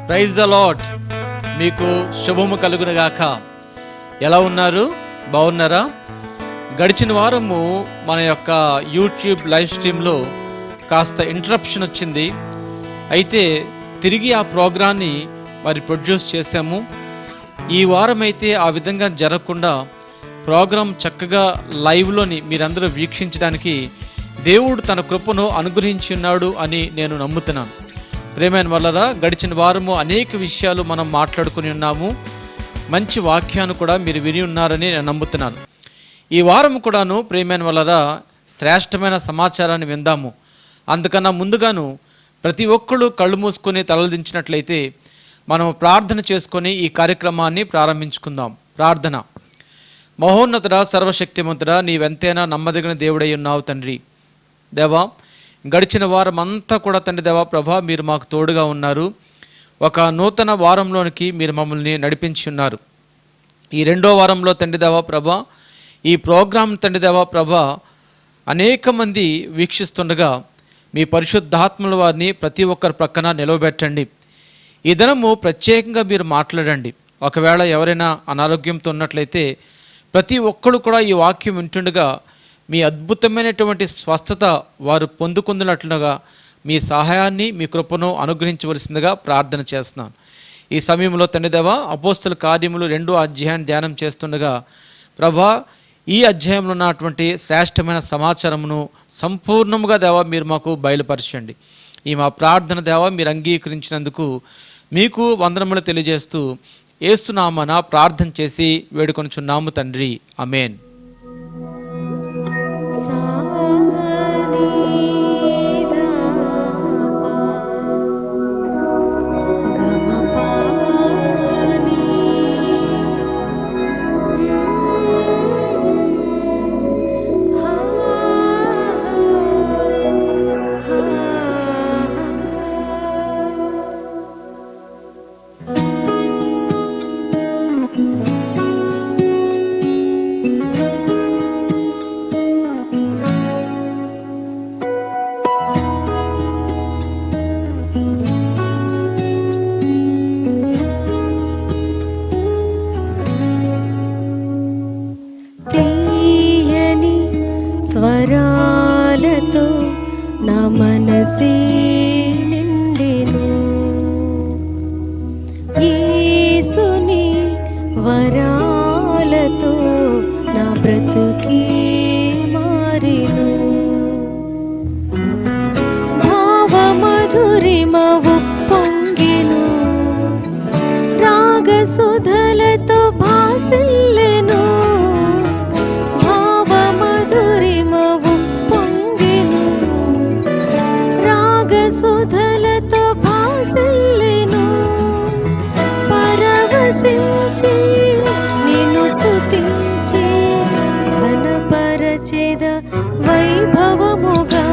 Praise the lord. మీకు శుభము కలుగునుగాక. ఎలా ఉన్నారు? బాగున్నారా? గడిచిన వారము మన యొక్క యూట్యూబ్ లైవ్ స్ట్రీమ్లో కాస్త ఇంటరప్షన్ వచ్చింది. అయితే తిరిగి ఆ ప్రోగ్రాన్ని ప్రొడ్యూస్ చేశాము. ఈ వారం అయితే ఆ విధంగా జరగకుండా ప్రోగ్రాం చక్కగా లైవ్లోని మీరందరూ వీక్షించడానికి దేవుడు తన కృపను అనుగ్రహించి ఉన్నాడు అని నేను నమ్ముతున్నాను. ప్రేమైన వాళ్ళరా, గడిచిన వారము అనేక విషయాలు మనం మాట్లాడుకుని ఉన్నాము. మంచి వాక్యాన్ని కూడా మీరు విని ఉన్నారని నేను నమ్ముతున్నాను. ఈ వారం కూడాను ప్రేమైన వాళ్ళరా శ్రేష్టమైన సమాచారాన్ని విందాము. అందుకన్నా ముందుగాను ప్రతి ఒక్కళ్ళు కళ్ళు మూసుకొని తలదించినట్లయితే మనం ప్రార్థన చేసుకొని ఈ కార్యక్రమాన్ని ప్రారంభించుకుందాం. ప్రార్థన. మహోన్నతుడా, సర్వశక్తిమంతుడా, నీవెంతైనా నమ్మదగిన దేవుడై ఉన్నావు తండ్రి. దేవా, గడిచిన వారం అంతా కూడా తండ్రి దేవా ప్రభా మీరు మాకు తోడుగా ఉన్నారు. ఒక నూతన వారంలోనికి మీరు మమ్మల్ని నడిపించి ఉన్నారు. ఈ రెండో వారంలో తండ్రి దేవా ప్రభా ఈ ప్రోగ్రాం తండ్రి దేవా ప్రభా అనేక మంది వీక్షిస్తుండగా మీ పరిశుద్ధాత్మల వారిని ప్రతి ఒక్కరి ప్రక్కన నిలవబెట్టండి. ఈ దినము ప్రత్యేకంగా మీరు మాట్లాడండి. ఒకవేళ ఎవరైనా అనారోగ్యంతో ఉన్నట్లయితే ప్రతి ఒక్కరు కూడా ఈ వాక్యం వింటుండగా మీ అద్భుతమైనటువంటి స్వస్థత వారు పొందుకుంటున్నట్లుగా మీ సహాయాన్ని మీ కృపను అనుగ్రహించవలసిందిగా ప్రార్థన చేస్తున్నాను. ఈ సమయంలో తండ్రి దేవా అపోస్తుల కార్యములు 2వ అధ్యాయాన్ని ధ్యానం చేస్తుండగా ప్రభా ఈ అధ్యాయంలో ఉన్నటువంటి శ్రేష్టమైన సమాచారమును సంపూర్ణముగా దేవా మీరు మాకు బయలుపరచండి. ఈ మా ప్రార్థన దేవా మీరు అంగీకరించినందుకు మీకు వందనములు తెలియజేస్తూ యేసునామమున ప్రార్థన చేసి వేడుకొనుచున్నాము తండ్రి. ఆమేన్. స్వరాలతో నా మనసే నిండెను, యేసుని వరాలతో నా బ్రతుకే మారెను. భావమధురిమ ఉప్పొంగెను, రాగసుధలతో భాసిల్లెను. సుధలతో భాసిల్లెను, పరవశించి నిన్ను స్తుతించి ఘనపరచెద వైభవముగా.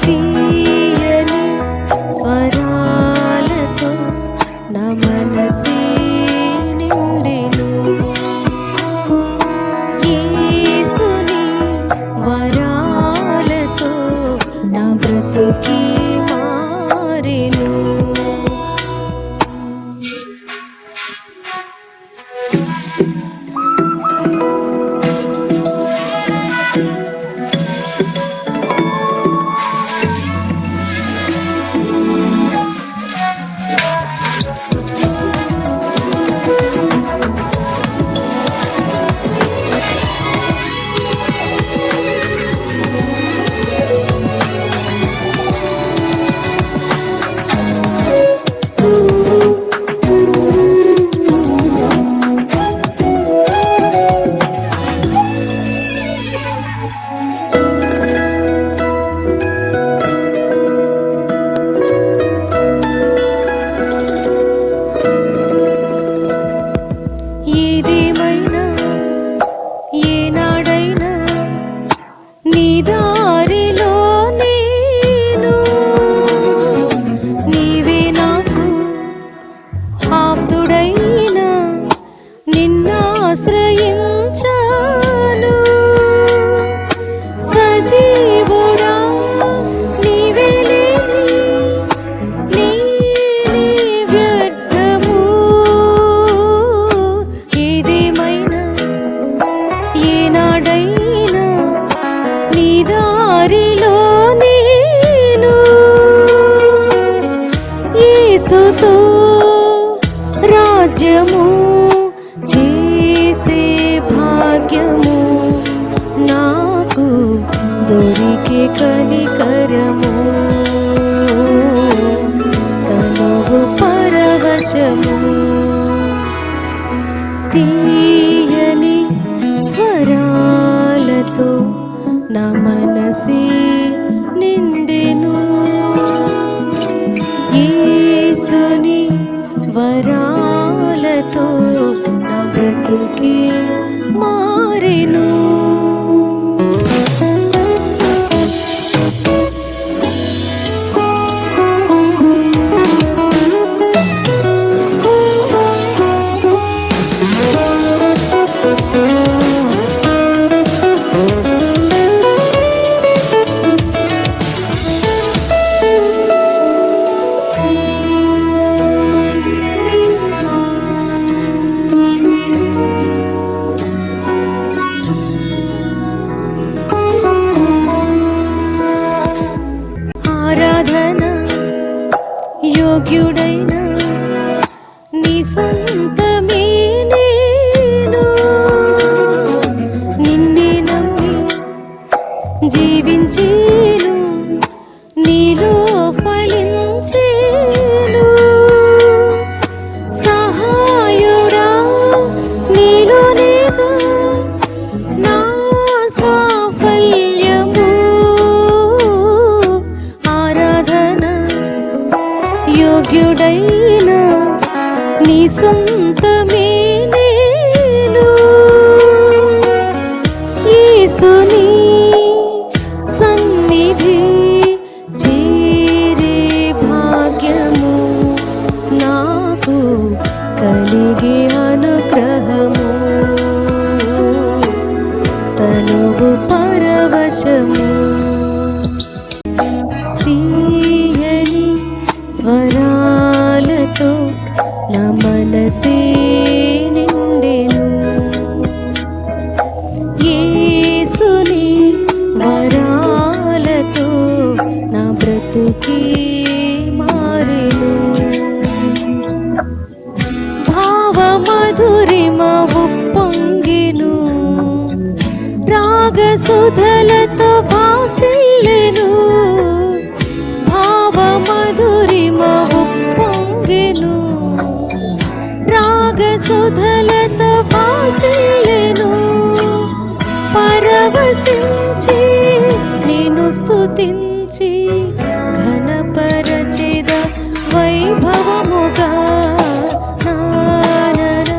తీయని స్వరాలతో నా మనసే నిండెను, యేసుని వరాలతో నా బ్రతుకే మారెను. వాడైనా నీ దారిలో నేను యేసుతో రాజ్యము చేసే భాగ్యము నాకు దొరికే కనికరము తనువు పరవశము తీయని స్వరాలతో నా మనసే నిండెను యేసుని వరాలతో నా బ్రతుకే మారెను. ఆరాధన యోగ్యుడైన నీ సొంతమే నేను నిన్నే నమ్మి జీవించేను నీలో ఫలించేను సహాయుడా నీలోనేగా నా సాఫల్యము ఆరాధన యోగ్యుడైన నీ సొంతమే నేను యేసుని సన్నిధి చేరే భాగ్యము నాకు కలిగే అనుగ్రహము తనువు పరవశము తీయని స్వరాలతో నా మనసే నిండెను యేసుని వరాలతో నా బ్రతుకే మారెను భావమధురిమ ఉప్పొంగెను రాగసుధలతో భాసిల్లెను భావమధురిమ ఉప్పొంగెను రాగసుధలతో భాసిల్లెను పరవశించి నిన్ను స్తుతించి ఘనపరచెద వైభవముగా నానన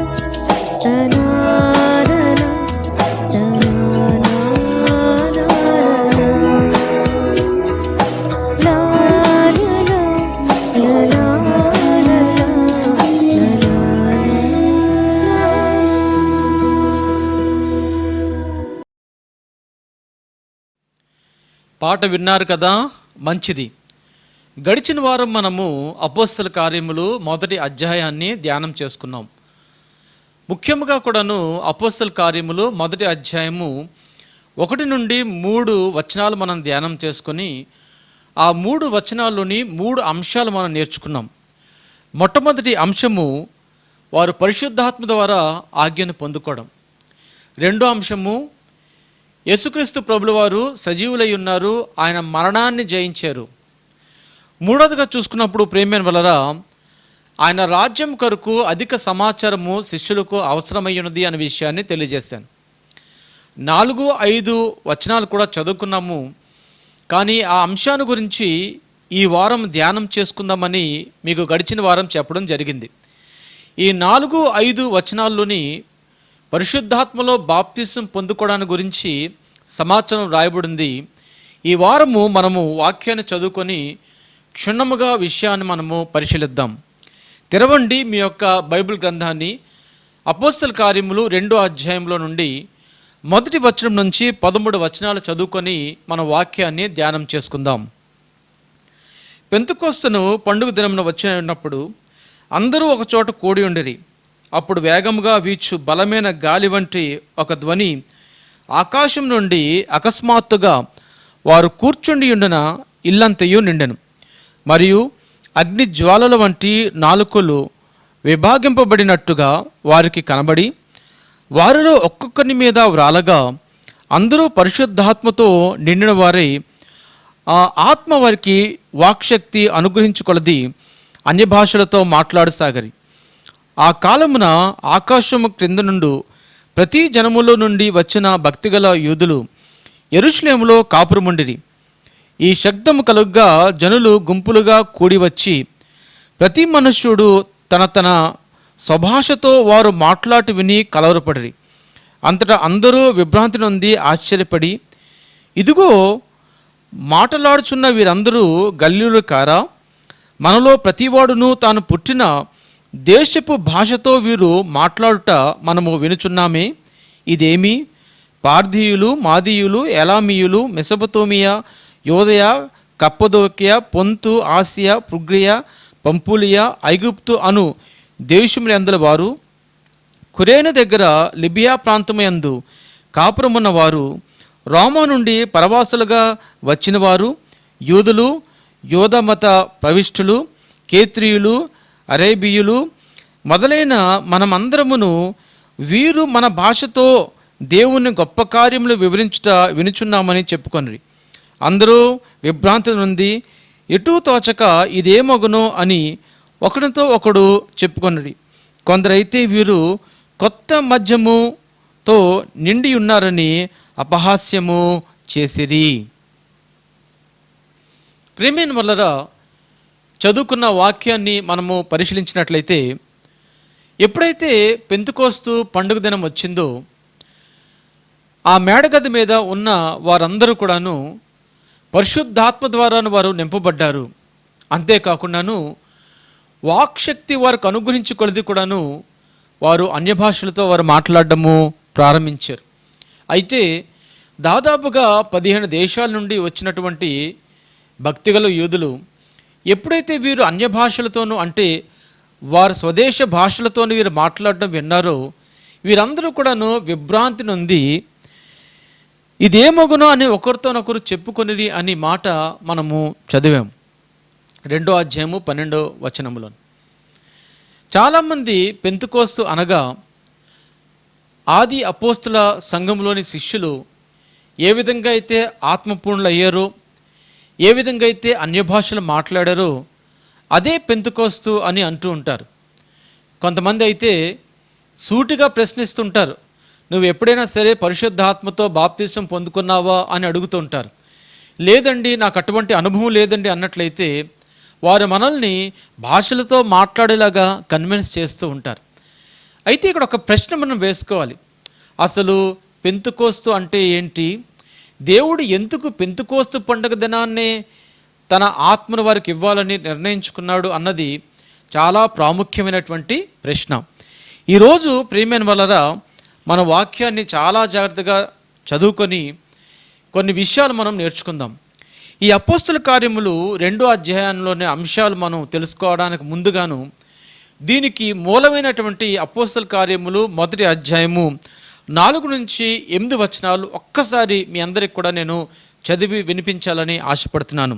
తనానన పాట విన్నారు కదా, మంచిది. గడిచిన వారం మనము అపోస్తల కార్యములు మొదటి అధ్యాయాన్ని ధ్యానం చేసుకున్నాం. ముఖ్యంగా కూడాను అపోస్తల కార్యములు మొదటి అధ్యాయము 1 నుండి 3 వచనాలు మనం ధ్యానం చేసుకొని ఆ 3 వచనాల్లోని 3 అంశాలు మనం నేర్చుకున్నాం. మొట్టమొదటి అంశము వారు పరిశుద్ధాత్మ ద్వారా ఆజ్ఞను పొందుకోవడం. రెండో అంశము యేసుక్రీస్తు ప్రభుల వారు సజీవులై ఉన్నారు, ఆయన మరణాన్ని జయించారు. మూడవదిగా చూసుకున్నప్పుడు ప్రేమైన వలరా ఆయన రాజ్యం కొరకు అధిక సమాచారము శిష్యులకు అవసరమయ్యున్నది అనే విషయాన్ని తెలియజేశాను. 4, 5 వచనాలు కూడా చదువుకున్నాము. కానీ ఆ అంశాన్ని గురించి ఈ వారం ధ్యానం చేసుకుందామని మీకు గడిచిన వారం చెప్పడం జరిగింది. ఈ 4, 5 వచనాల్లోని పరిశుద్ధాత్మలో బాప్తిసం పొందుకోవడానికి గురించి సమాచారం రాయబడింది. ఈ వారము మనము వాక్యాన్ని చదువుకొని క్షుణ్ణముగా విషయాన్ని మనము పరిశీలిద్దాం. తెరవండి మీ యొక్క బైబిల్ గ్రంథాన్ని. అపోస్తల కార్యములు 2వ అధ్యాయంలో నుండి 1వ వచనం నుంచి 13 వచనాలు చదువుకొని మన వాక్యాన్ని ధ్యానం చేసుకుందాం. పెంతెకొస్తను పండుగ దినమున వచ్చినప్పుడు అందరూ ఒక చోట కూడి ఉండిరి. అప్పుడు వేగముగా వీచు బలమైన గాలి వంటి ఒక ధ్వని ఆకాశం నుండి అకస్మాత్తుగా వారు కూర్చుండి ఉండిన ఇల్లంతయు నిండెను. మరియు అగ్ని జ్వాలల వంటి నాలుకలు విభాగింపబడినట్టుగా వారికి కనబడి వారిలో ఒక్కొక్కరి మీద వ్రాలగా అందరూ పరిశుద్ధాత్మతో నిండిన వారై ఆ ఆత్మ వారికి వాక్శక్తి అనుగ్రహించుకొలది అన్య భాషలతో మాట్లాడసాగరి. ఆ కాలమున ఆకాశము క్రింద నుండి ప్రతి జనములో నుండి వచ్చిన భక్తిగల యూదులు యెరూషలేములో కాపురముండిరి. ఈ శబ్దము కలుగ్గా జనులు గుంపులుగా కూడి వచ్చి ప్రతి మనుష్యుడు తన తన స్వభాషతో వారు మాట్లాడి విని కలవరపడిరి. అంతటా అందరూ విభ్రాంతి నొంది ఆశ్చర్యపడి, ఇదిగో మాటలాడుచున్న వీరందరూ గల్లీలు కారా? మనలో ప్రతివాడును తాను పుట్టిన దేశపు భాషతో వీరు మాట్లాడుట మనము వినుచున్నామే. ఇదేమి? పార్థీయులు, మాదీయులు, ఎలామీయులు, మెసొపొతేమియా, యోదయ, కప్పదోకియా, పొంతు, ఆసియా, ఫ్రుగ్రియా, పంపులియా, ఐగుప్తు అను దేశములందరి వారు, కురేను దగ్గర లిబియా ప్రాంతముయందు కాపురమున్న వారు, రోమా నుండి పరవాసులుగా వచ్చిన వారు, యూదులు, యోధమత ప్రవిష్టులు, కేత్రియులు, అరేబియులు మొదలైన మనమందరమును వీరు మన భాషతో దేవుని గొప్ప కార్యములు వివరించుట వినుచున్నామని చెప్పుకొనిరి. అందరూ విభ్రాంతి నుండి ఎటూ తోచక ఇదేమగునో అని ఒకరితో ఒకడు చెప్పుకొనిరి. కొందరైతే వీరు కొత్త మద్యముతో నిండి ఉన్నారని అపహాస్యము చేసిరి. ప్రేమైన వల్లరా, చదువుకున్న వాక్యాన్ని మనము పరిశీలించినట్లయితే, ఎప్పుడైతే పెంతెకోస్తు పండుగ దినం వచ్చిందో ఆ మేడగది మీద ఉన్న వారందరూ కూడాను పరిశుద్ధాత్మ ద్వారా వారు నింపబడ్డారు. అంతేకాకుండాను వాక్శక్తి వారికి అనుగ్రహించి కొలది కూడాను వారు అన్య భాషలతో వారు మాట్లాడడము ప్రారంభించారు. అయితే దాదాపుగా 15 దేశాల నుండి వచ్చినటువంటి భక్తిగల యూదులు ఎప్పుడైతే వీరు అన్య భాషలతోనూ, అంటే వారు స్వదేశ భాషలతోనూ వీరు మాట్లాడడం విన్నారో వీరందరూ కూడాను విభ్రాంతి నొంది ఇదేమగునో అని ఒకరితోనొకరు చెప్పుకొనిరి అని మాట మనము చదివాం 2వ అధ్యాయము 12వ వచనములో. చాలామంది పెంతెకోస్తు అనగా ఆది అపోస్తుల సంఘంలోని శిష్యులు ఏ విధంగా అయితే ఆత్మపూర్ణులు అయ్యారో, ఏ విధంగా అయితే అన్య భాషలు మాట్లాడారో అదే పెంతెకోస్తు అని అంటూ ఉంటారు. కొంతమంది అయితే సూటిగా ప్రశ్నిస్తుంటారు, నువ్వు ఎప్పుడైనా సరే పరిశుద్ధాత్మతో బాప్తిసం పొందుకున్నావా అని అడుగుతుంటారు. లేదండి, నాకు అటువంటి అనుభవం లేదండి అన్నట్లయితే వారు మనల్ని భాషలతో మాట్లాడేలాగా కన్విన్స్ చేస్తూ ఉంటారు. అయితే ఇక్కడ ఒక ప్రశ్న మనం వేసుకోవాలి. అసలు పెంతెకోస్తు అంటే ఏంటి? దేవుడు ఎందుకు పెంతెకోస్తు పండుగ దినాన్నే తన ఆత్మను వారికి ఇవ్వాలని నిర్ణయించుకున్నాడు అన్నది చాలా ప్రాముఖ్యమైనటువంటి ప్రశ్న. ఈరోజు ప్రియమైన వల్లరా, మన వాక్యాన్ని చాలా జాగ్రత్తగా చదువుకొని కొన్ని విషయాలు మనం నేర్చుకుందాం. ఈ అపోస్తుల కార్యములు 2వ అధ్యాయంలోని అంశాలు మనం తెలుసుకోవడానికి ముందుగాను దీనికి మూలమైనటువంటి అపోస్తుల కార్యములు 1వ అధ్యాయము 4 నుంచి 8 వచనాలు ఒక్కసారి మీ అందరికి కూడా నేను చదివి వినిపించాలని ఆశపడుతున్నాను.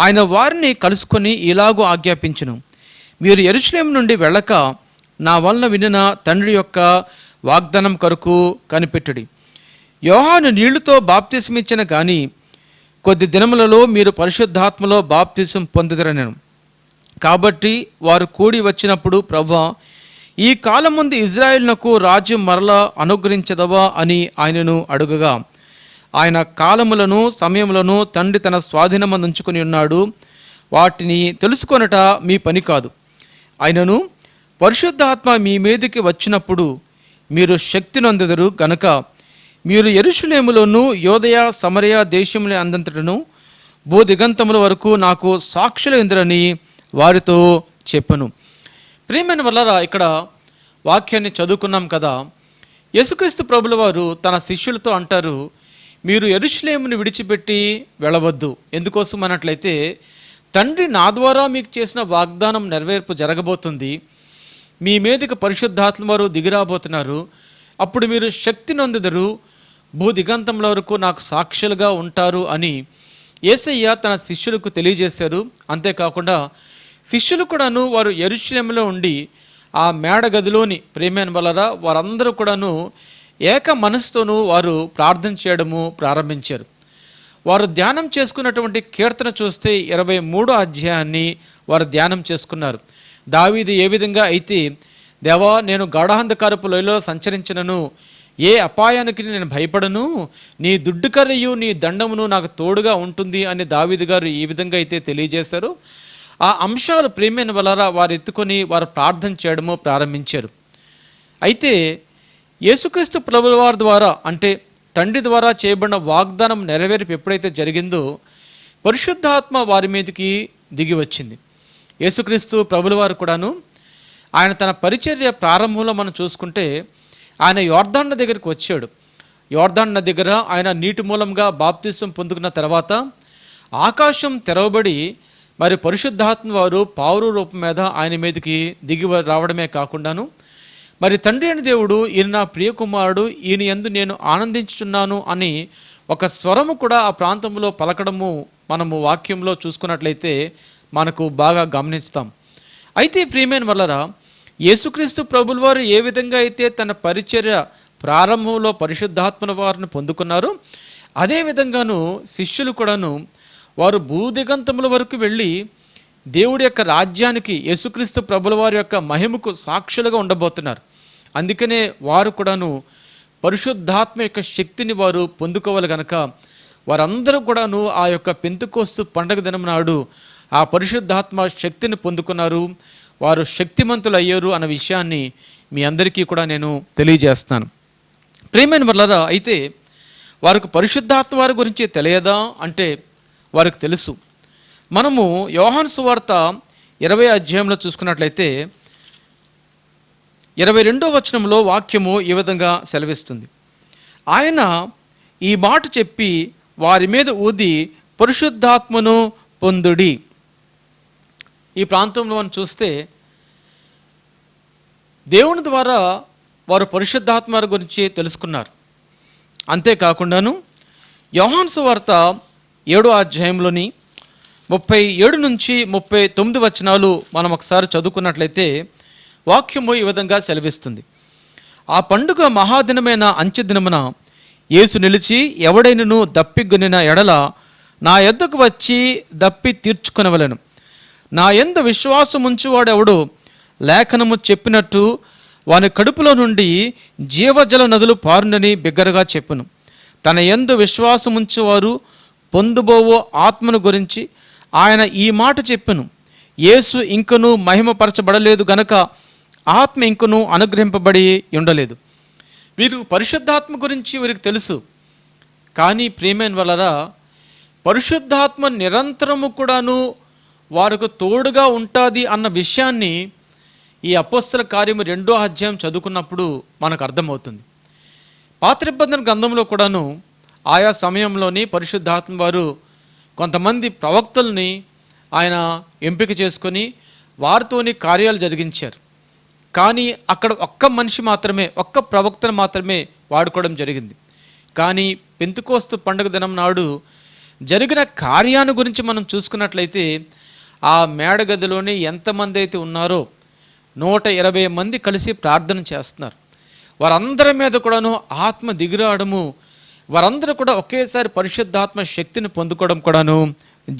ఆయన వారిని కలుసుకొని ఇలాగూ ఆజ్ఞాపించును, మీరు యెరూషలేము నుండి వెళ్ళక నా వలన వినిన తండ్రి యొక్క వాగ్దానం కొరకు కనిపెట్టుడి. యోహాను నీళ్లతో బాప్తిసమిచ్చిన కానీ కొద్ది దినములలో మీరు పరిశుద్ధాత్మలో బాప్తిసం పొందుదరనెను. కాబట్టి వారు కూడి వచ్చినప్పుడు, ప్రభువా, ఈ కాలం ముందు ఇజ్రాయేలునకు రాజ్యం మరలా అనుగ్రహించదవా అని ఆయనను అడుగగా, ఆయన కాలములను సమయములను తండ్రి తన స్వాధీనమందు ఉంచుకొని ఉన్నాడు, వాటిని తెలుసుకొనట మీ పని కాదు. ఆయనను పరిశుద్ధాత్మ మీ మీదకి వచ్చినప్పుడు మీరు శక్తి నొందెదరు గనుక మీరు యెరూషలేములోను యోదయ సమరయ దేశముల అందంతటను భూదిగంతముల వరకు నాకు సాక్షులైందరని వారితో చెప్పను. ప్రియమైన వల్లరా, ఇక్కడ వాక్యాన్ని చదువుకున్నాం కదా. యేసుక్రీస్తు ప్రభుల వారు తన శిష్యులతో అంటారు, మీరు యెరూషలేమును విడిచిపెట్టి వెళ్ళవద్దు. ఎందుకోసం అన్నట్లయితే, తండ్రి నా ద్వారా మీకు చేసిన వాగ్దానం నెరవేర్పు జరగబోతుంది. మీ మీదకి పరిశుద్ధాత్మ వారు దిగిరాబోతున్నారు. అప్పుడు మీరు శక్తి నొందెదరు, భూదిగంతముల వరకు నాకు సాక్షులుగా ఉంటారు అని యేసయ్య తన శిష్యులకు తెలియజేశారు. అంతేకాకుండా శిష్యులు కూడాను వారు యెరూషలేములో ఉండి ఆ మేడ గదిలోని ప్రేమైన వలన వారందరూ కూడాను ఏక మనసుతోనూ వారు ప్రార్థన చేయడము ప్రారంభించారు. వారు ధ్యానం చేసుకున్నటువంటి కీర్తన చూస్తే 23వ అధ్యాయాన్ని వారు ధ్యానం చేసుకున్నారు. దావీదు ఏ విధంగా అయితే, దేవా నేను గాఢాంధకారపు లోయలో సంచరించినను ఏ అపాయానికి నేను భయపడను, నీ దుడ్డుకర్రయు నీ దండమును నాకు తోడుగా ఉంటుంది అని దావీదు గారు ఈ విధంగా అయితే తెలియజేశారు. ఆ అంశాలు ప్రేమైన వలన వారు ఎత్తుకొని వారు ప్రార్థన చేయడము ప్రారంభించారు. అయితే యేసుక్రీస్తు ప్రభుల వారి ద్వారా, అంటే తండ్రి ద్వారా చేయబడిన వాగ్దానం నెరవేర్పు ఎప్పుడైతే జరిగిందో పరిశుద్ధాత్మ వారి మీదకి దిగి వచ్చింది. యేసుక్రీస్తు ప్రభుల వారు కూడాను ఆయన తన పరిచర్య ప్రారంభంలో మనం చూసుకుంటే ఆయన యోర్దాను దగ్గరికి వచ్చాడు. యోర్దాను దగ్గర ఆయన నీటి మూలంగా బాప్తిసం పొందుకున్న తర్వాత ఆకాశం తెరవబడి మరి పరిశుద్ధాత్మ వారు పావురు రూపం మీద ఆయన మీదకి దిగి రావడమే కాకుండాను, మరి తండ్రి అయిన దేవుడు ఈయన నా ప్రియకుమారుడు, ఈయన యందు నేను ఆనందించుచున్నాను అని ఒక స్వరము కూడా ఆ ప్రాంతంలో పలకడము మనము వాక్యంలో చూసుకున్నట్లయితే మనకు బాగా గమనిస్తాం. అయితే ప్రియమైన వల్లరా యేసుక్రీస్తు ప్రభుల వారు ఏ విధంగా అయితే తన పరిచర్య ప్రారంభంలో పరిశుద్ధాత్మల వారిని పొందుకున్నారో అదే విధంగాను శిష్యులు కూడాను వారు భూదిగంతముల వరకు వెళ్ళి దేవుడి యొక్క రాజ్యానికి, యేసుక్రీస్తు ప్రభుల వారి యొక్క మహిమకు సాక్షులుగా ఉండబోతున్నారు. అందుకనే వారు కూడాను పరిశుద్ధాత్మ యొక్క శక్తిని వారు పొందుకోవాలి గనక వారందరూ కూడాను ఆ యొక్క పెంతెకోస్తు పండగ దినం నాడు ఆ పరిశుద్ధాత్మ శక్తిని పొందుకున్నారు. వారు శక్తిమంతులు అయ్యారు అన్న విషయాన్ని మీ అందరికీ కూడా నేను తెలియజేస్తున్నాను. ప్రియమైన వల్లరా, అయితే వారికి పరిశుద్ధాత్మ వారి గురించి తెలియదా అంటే వారికి తెలుసు. మనము యోహాను సువార్త 20వ అధ్యాయంలో చూసుకున్నట్లయితే 22వ వచనంలో వాక్యము ఈ విధంగా సెలవిస్తుంది. ఆయన ఈ మాట చెప్పి వారి మీద ఊది పరిశుద్ధాత్మను పొందుడి. ఈ ప్రాంతంలో మనం చూస్తే దేవుని ద్వారా వారు పరిశుద్ధాత్మ గురించి తెలుసుకున్నారు. అంతేకాకుండాను యోహాను సువార్త 7వ అధ్యాయంలోని 37 నుంచి 39 వచనాలు మనం ఒకసారి చదువుకున్నట్లయితే వాక్యము ఈ విధంగా సెలవిస్తుంది. ఆ పండుగ మహాదినమైన అంచె దినమున యేసు నిలిచి ఎవడైనను దప్పిగొనిన ఎడల నా యొద్దకు వచ్చి దప్పి తీర్చుకొనవలెను. నా యందు విశ్వాసముంచువాడెవడు లేఖనము చెప్పినట్టు వాని కడుపులో నుండి జీవజల నదులు పారునని బిగ్గరగా చెప్పును. తన యందు విశ్వాసముంచువారు పొందుబోవో ఆత్మను గురించి ఆయన ఈ మాట చెప్పెను. యేసు ఇంకనూ మహిమపరచబడలేదు గనక ఆత్మ ఇంకనూ అనుగ్రహింపబడి ఉండలేదు. వీరు పరిశుద్ధాత్మ గురించి వీరికి తెలుసు. కానీ ప్రియమైన వలరా పరిశుద్ధాత్మ నిరంతరము కూడాను వారికి తోడుగా ఉంటుంది అన్న విషయాన్ని ఈ అపోస్తల కార్యము 2వ అధ్యాయం చదువుకున్నప్పుడు మనకు అర్థమవుతుంది. పాత నిబంధన గ్రంథంలో కూడాను ఆయా సమయంలోని పరిశుద్ధాత్మ వారు కొంతమంది ప్రవక్తల్ని ఆయన ఎంపిక చేసుకొని వారితోని కార్యాలు జరిగించారు. కానీ అక్కడ ఒక్క మనిషి మాత్రమే, ఒక్క ప్రవక్తను మాత్రమే వాడుకోవడం జరిగింది. కానీ పెంతెకోస్తు పండుగ దినం నాడు జరిగిన కార్యాన్ని గురించి మనం చూసుకున్నట్లయితే ఆ మేడగదిలోని ఎంతమంది అయితే ఉన్నారో 120 మంది కలిసి ప్రార్థన చేస్తున్నారు. వారందరి మీద కూడాను ఆత్మ దిగిరావడము, వారందరూ కూడా ఒకేసారి పరిశుద్ధాత్మ శక్తిని పొందుకోవడం కూడాను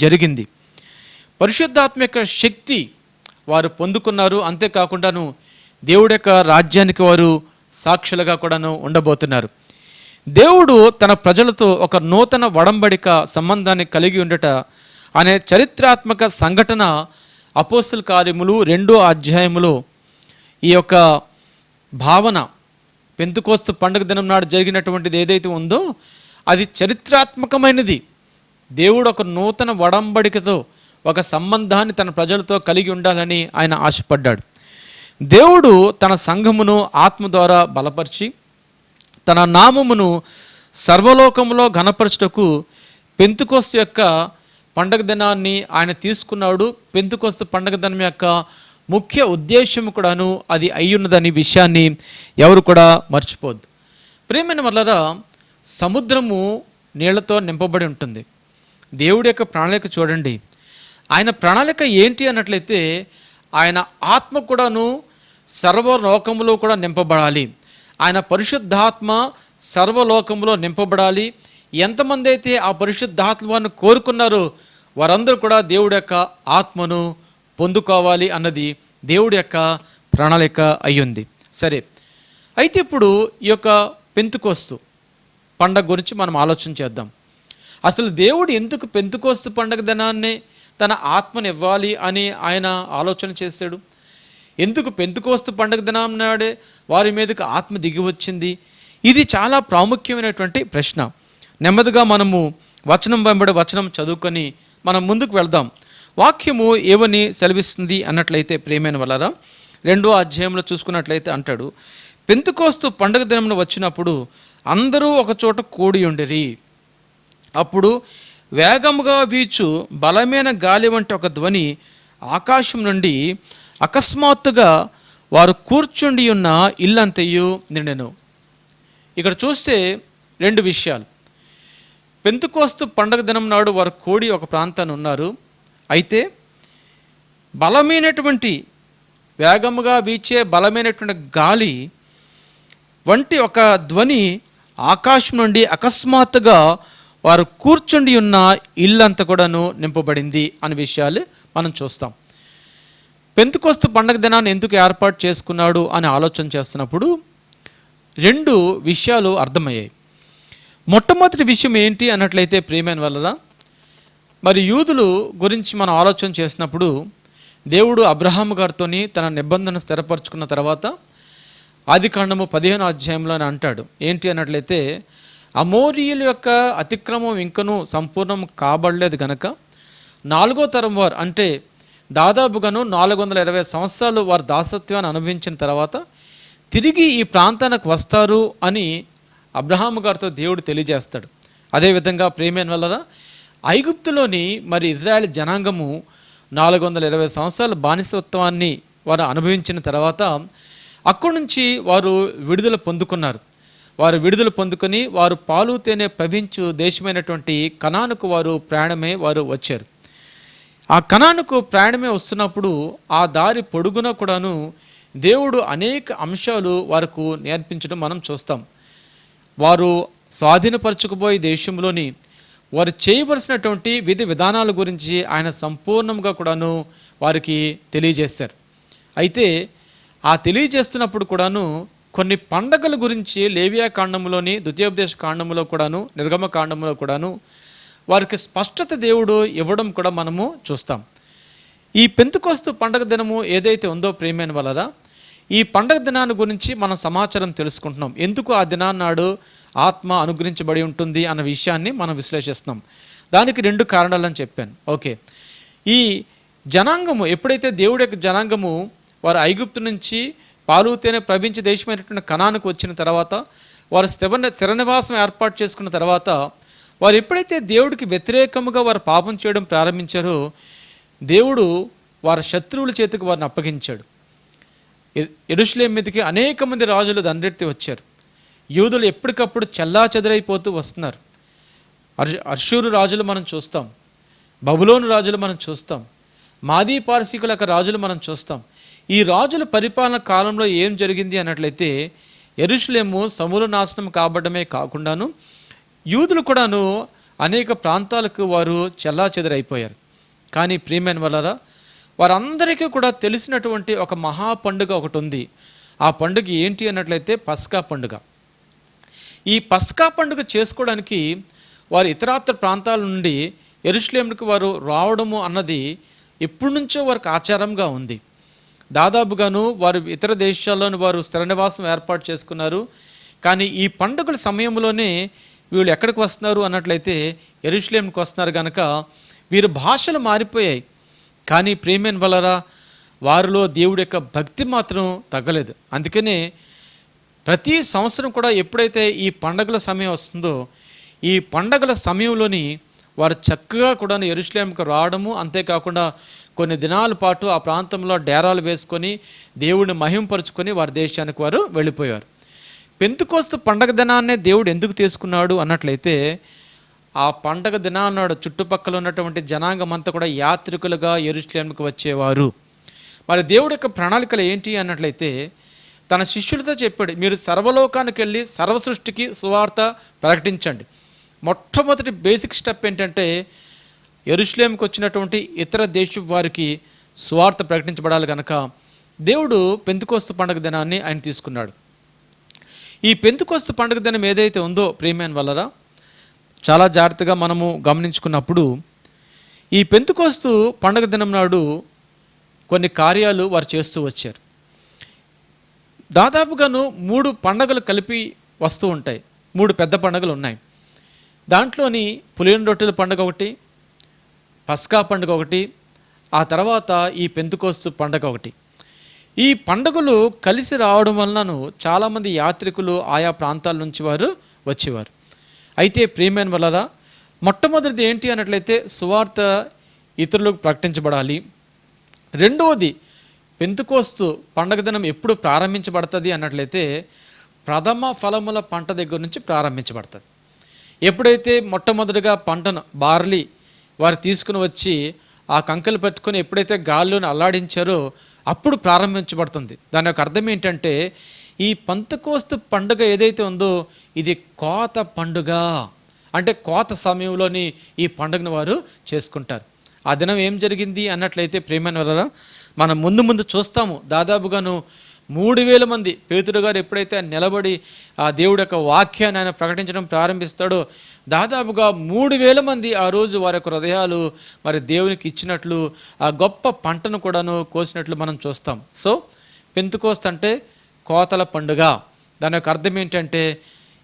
జరిగింది. పరిశుద్ధాత్మ యొక్క శక్తి వారు పొందుకున్నారు. అంతేకాకుండాను దేవుడి యొక్క రాజ్యానికి వారు సాక్షులుగా కూడాను ఉండబోతున్నారు. దేవుడు తన ప్రజలతో ఒక నూతన వడంబడిక సంబంధాన్ని కలిగి ఉండట అనే చరిత్రాత్మక సంఘటన అపోస్తల కార్యములు 2వ అధ్యాయములో ఈ యొక్క భావన పెంతెకోస్తు పండుగ దినం నాడు జరిగినటువంటిది ఏదైతే ఉందో అది చరిత్రాత్మకమైనది. దేవుడు ఒక నూతన వడంబడికతో ఒక సంబంధాన్ని తన ప్రజలతో కలిగి ఉండాలని ఆయన ఆశపడ్డాడు. దేవుడు తన సంఘమును ఆత్మ ద్వారా బలపరిచి తన నామమును సర్వలోకములో ఘనపరచుటకు పెంతెకోస్తు యొక్క పండగ దినాన్ని ఆయన తీసుకున్నాడు. పెంతెకోస్తు పండగ దినం యొక్క ముఖ్య ఉద్దేశం కూడాను అది అయ్యున్నదని విషయాన్ని ఎవరు కూడా మర్చిపోద్దు. ప్రియమైన వల్లరా సముద్రము నీళ్లతో నింపబడి ఉంటుంది. దేవుడి యొక్క ప్రణాళిక చూడండి. ఆయన ప్రణాళిక ఏంటి అన్నట్లయితే ఆయన ఆత్మ కూడాను సర్వలోకములో కూడా నింపబడాలి. ఆయన పరిశుద్ధాత్మ సర్వలోకములో నింపబడాలి. ఎంతమంది అయితే ఆ పరిశుద్ధాత్మను కోరుకున్నారో వారందరూ కూడా దేవుడి యొక్క ఆత్మను పొందుకోవాలి అన్నది దేవుడి యొక్క ప్రణాళిక అయ్యింది. సరే, అయితే ఇప్పుడు ఈ యొక్క పెంతుకోస్తు పండగ గురించి మనం ఆలోచన చేద్దాం. అసలు దేవుడు ఎందుకు పెంతుకోస్తు పండగ దినాన్ని తన ఆత్మను ఇవ్వాలి అని ఆయన ఆలోచన చేశాడు? ఎందుకు పెంతుకోస్తు పండగ దినం నాడే వారి మీదకి ఆత్మ దిగి వచ్చింది? ఇది చాలా ప్రాముఖ్యమైనటువంటి ప్రశ్న. నెమ్మదిగా మనము వచనం వెంబడి వచనం చదువుకొని మనం ముందుకు వెళ్దాం. వాక్యము ఏమని సెలవిస్తుంది అన్నట్లయితే ప్రియమైన వాళ్ళారా, 2వ అధ్యాయంలో చూసుకున్నట్లయితే అంటాడు, పెంతుకోస్తు పండగ దినమున వచ్చినప్పుడు అందరూ ఒక చోట కూడి ఉండిరి. అప్పుడు వేగముగా వీచు బలమైన గాలి వంటి ఒక ధ్వని ఆకాశం నుండి అకస్మాత్తుగా వారు కూర్చుండి ఉన్న ఇల్లంతయు నిండెను. ఇక్కడ చూస్తే 2 విషయాలు. పెంతుకోస్తు పండగ దినం నాడు వారు కూడి ఒక ప్రాంతాన్ని ఉన్నారు. అయితే బలమైనటువంటి వేగముగా వీచే బలమైనటువంటి గాలి వంటి ఒక ధ్వని ఆకాశం నుండి అకస్మాత్తుగా వారు కూర్చుండి ఉన్న ఇల్లంతా కూడాను నింపబడింది అనే విషయాలు మనం చూస్తాం. పెంతుకోస్తు పండగ దినాన్ని ఎందుకు ఏర్పాటు చేసుకున్నాడు అని ఆలోచన చేస్తున్నప్పుడు 2 విషయాలు అర్థమయ్యాయి. మొట్టమొదటి విషయం ఏంటి అన్నట్లయితే ప్రియమైన వాళ్ళరా, మరి యూదులు గురించి మనం ఆలోచన చేసినప్పుడు దేవుడు అబ్రహాము గారితోని తన నిబంధన స్థిరపరచుకున్న తర్వాత ఆదికాండము 15వ అధ్యాయంలో అంటాడు ఏంటి అన్నట్లయితే, అమోరీయుల యొక్క అతిక్రమం ఇంకనూ సంపూర్ణం కాబడలేదు గనక 4వ తరం వారు అంటే దాదాపుగాను 420 సంవత్సరాలు వారు దాసత్వాన్ని అనుభవించిన తర్వాత తిరిగి ఈ ప్రాంతానికి వస్తారు అని అబ్రహాము గారితో దేవుడు తెలియజేస్తాడు. అదేవిధంగా ప్రియమైన వల్ల ఐగుప్తులోని మరి ఇజ్రాయెల్ జనాంగము 420 సంవత్సరాల బానిసత్వాన్ని వారు అనుభవించిన తర్వాత అక్కడి నుంచి వారు విడుదల పొందుకున్నారు. వారు విడుదల పొందుకొని వారు పాలు తేనె ప్రవహించు దేశమైనటువంటి కనానుకు వారు ప్రయాణమే వారు వచ్చారు. ఆ కనానుకు ప్రయాణమే వస్తున్నప్పుడు ఆ దారి పొడుగున కూడాను దేవుడు అనేక అంశాలు వారికి నేర్పించడం మనం చూస్తాం. వారు స్వాధీనపరచుకుపోయే దేశంలోని వారు చేయవలసినటువంటి విధి విధానాల గురించి ఆయన సంపూర్ణంగా కూడాను వారికి తెలియజేశారు. అయితే ఆ తెలియజేస్తున్నప్పుడు కూడాను కొన్ని పండగల గురించి లేవియా కాండంలోని ద్వితీయోపదేశ కాండంలో కూడాను నిర్గమ కాండంలో కూడాను వారికి స్పష్టత దేవుడు ఇవ్వడం కూడా మనము చూస్తాం. ఈ పెంతుకోస్తు పండగ దినము ఏదైతే ఉందో ప్రియమైన వలన ఈ పండగ దినాన్ని గురించి మనం సమాచారం తెలుసుకుంటున్నాం. ఎందుకు ఆ దినాన్ని నాడు ఆత్మ అనుగ్రహించబడి ఉంటుంది అన్న విషయాన్ని మనం విశ్లేషిస్తున్నాం. దానికి 2 కారణాలని చెప్పాను. ఓకే, ఈ జనాంగము ఎప్పుడైతే దేవుడి యొక్క జనాంగము వారు ఐగుప్తు నుంచి పాలు తేనె ప్రవహించే దేశమైనటువంటి కనానుకు వచ్చిన తర్వాత వారు స్థిర నివాసం ఏర్పాటు చేసుకున్న తర్వాత వారు ఎప్పుడైతే దేవుడికి వ్యతిరేకముగా వారు పాపం చేయడం ప్రారంభించారో దేవుడు వారి శత్రువుల చేతికి వారిని అప్పగించాడు. యెరూషలేము మీదకి అనేక మంది రాజులు దండెత్తి వచ్చారు. యూదులు ఎప్పటికప్పుడు చెల్లాచెదరైపోతూ వస్తున్నారు. అర్షూరు రాజులు మనం చూస్తాం, బబులోను రాజులు మనం చూస్తాం, మాదీ పారసీకుల యొక్క రాజులు మనం చూస్తాం. ఈ రాజుల పరిపాలన కాలంలో ఏం జరిగింది అన్నట్లయితే యెరూషలేము సమూల నాశనం కాబడమే కాకుండాను యూదులు కూడాను అనేక ప్రాంతాలకు వారు చెల్లాచెదరైపోయారు. కానీ ప్రియమైన వాళ్ళారా, వారందరికీ కూడా తెలిసినటువంటి ఒక మహా పండుగ ఒకటి ఉంది. ఆ పండుగ ఏంటి అన్నట్లయితే పస్కా పండుగ. ఈ పస్కా పండుగ చేసుకోవడానికి వారు ఇతరాత్ర ప్రాంతాల నుండి యెరూషలేముకి వారు రావడము అన్నది ఎప్పటి నుంచో వారికి ఆచారంగా ఉంది. దాదాపుగాను వారు ఇతర దేశాల్లోని వారు స్థిర నివాసం ఏర్పాటు చేసుకున్నారు. కానీ ఈ పండుగల సమయంలోనే వీళ్ళు ఎక్కడికి వస్తున్నారు అన్నట్లయితే యెరూషలేముకి వస్తున్నారు కనుక వీరి భాషలు మారిపోయాయి. కానీ ప్రియమైన వలరా వారిలో దేవుడి యొక్క భక్తి మాత్రం తగ్గలేదు. అందుకనే ప్రతి సంవత్సరం కూడా ఎప్పుడైతే ఈ పండగల సమయం వస్తుందో ఈ పండగల సమయంలోని వారు చక్కగా కూడా యెరూషలేముకి రావడము, అంతేకాకుండా కొన్ని దినాల పాటు ఆ ప్రాంతంలో డేరాలు వేసుకొని దేవుడిని మహింపరుచుకొని వారి దేశానికి వారు వెళ్ళిపోయారు. పెంతెకోస్తు పండగ దినాన్నే దేవుడు ఎందుకు తీసుకున్నాడు అన్నట్లయితే, ఆ పండగ దినాన్నాడు చుట్టుపక్కల ఉన్నటువంటి జనాంగం అంతా కూడా యాత్రికులుగా యెరూషలేముకు వచ్చేవారు. మరి దేవుడి యొక్క ప్రణాళికలు ఏంటి అన్నట్లయితే, తన శిష్యులతో చెప్పాడు, మీరు సర్వలోకానికి వెళ్ళి సర్వ సృష్టికి సువార్త ప్రకటించండి. మొట్టమొదటి బేసిక్ స్టెప్ ఏంటంటే, యెరూషలేముకు వచ్చినటువంటి ఇతర దేశం వారికి సువార్త ప్రకటించబడాలి కనుక దేవుడు పెంతెకోస్తు పండుగ దినాన్ని ఆయన తీసుకున్నాడు. ఈ పెంతెకోస్తు పండుగ దినం ఏదైతే ఉందో ప్రియమైన వల్లరా, చాలా జాగ్రత్తగా మనము గమనించుకున్నప్పుడు, ఈ పెంతెకోస్తు పండుగ దినం నాడు కొన్ని కార్యాలు వారు చేస్తూ వచ్చారు. దాదాపుగాను 3 పండుగలు కలిపి వస్తూ ఉంటాయి. 3 పెద్ద పండుగలు ఉన్నాయి. దాంట్లోని పులియని రొట్టెల పండుగ ఒకటి, పస్కా పండుగ ఒకటి, ఆ తర్వాత ఈ పెంతెకోస్తు పండుగ ఒకటి. ఈ పండుగలు కలిసి రావడం వలన చాలామంది యాత్రికులు ఆయా ప్రాంతాల నుంచి వారు వచ్చేవారు. అయితే ప్రియమైన వలన మొట్టమొదటిది ఏంటి అన్నట్లయితే, సువార్త ఇతరులకు ప్రకటించబడాలి. రెండవది, పెంతెకోస్తు పండగ దినం ఎప్పుడు ప్రారంభించబడుతుంది అన్నట్లయితే, ప్రథమ ఫలముల పంట దగ్గర నుంచి ప్రారంభించబడుతుంది. ఎప్పుడైతే మొట్టమొదటిగా పంటను బార్లీ వారు తీసుకుని వచ్చి ఆ కంకలు పెట్టుకొని ఎప్పుడైతే గాల్లోని అల్లాడించారో అప్పుడు ప్రారంభించబడుతుంది. దాని యొక్క అర్థం ఏంటంటే, ఈ పెంతెకోస్తు పండుగ ఏదైతే ఉందో ఇది కోత పండుగ. అంటే కోత సమయంలోని ఈ పండుగను వారు చేసుకుంటారు. ఆ దినం ఏం జరిగింది అన్నట్లయితే ప్రియమైన వలన మనం ముందు చూస్తాము. దాదాపుగాను 3000 మంది, పేతురు గారు ఎప్పుడైతే నిలబడి ఆ దేవుడి యొక్క వాక్యాన్ని ఆయన ప్రకటించడం ప్రారంభిస్తాడో దాదాపుగా 3000 మంది ఆ రోజు వారి యొక్క హృదయాలు మరి దేవునికి ఇచ్చినట్లు, ఆ గొప్ప పంటను కూడాను కోసినట్లు మనం చూస్తాం. సో పెంతెకోస్తు అంటే కోతల పండుగ. దాని యొక్క అర్థం ఏంటంటే,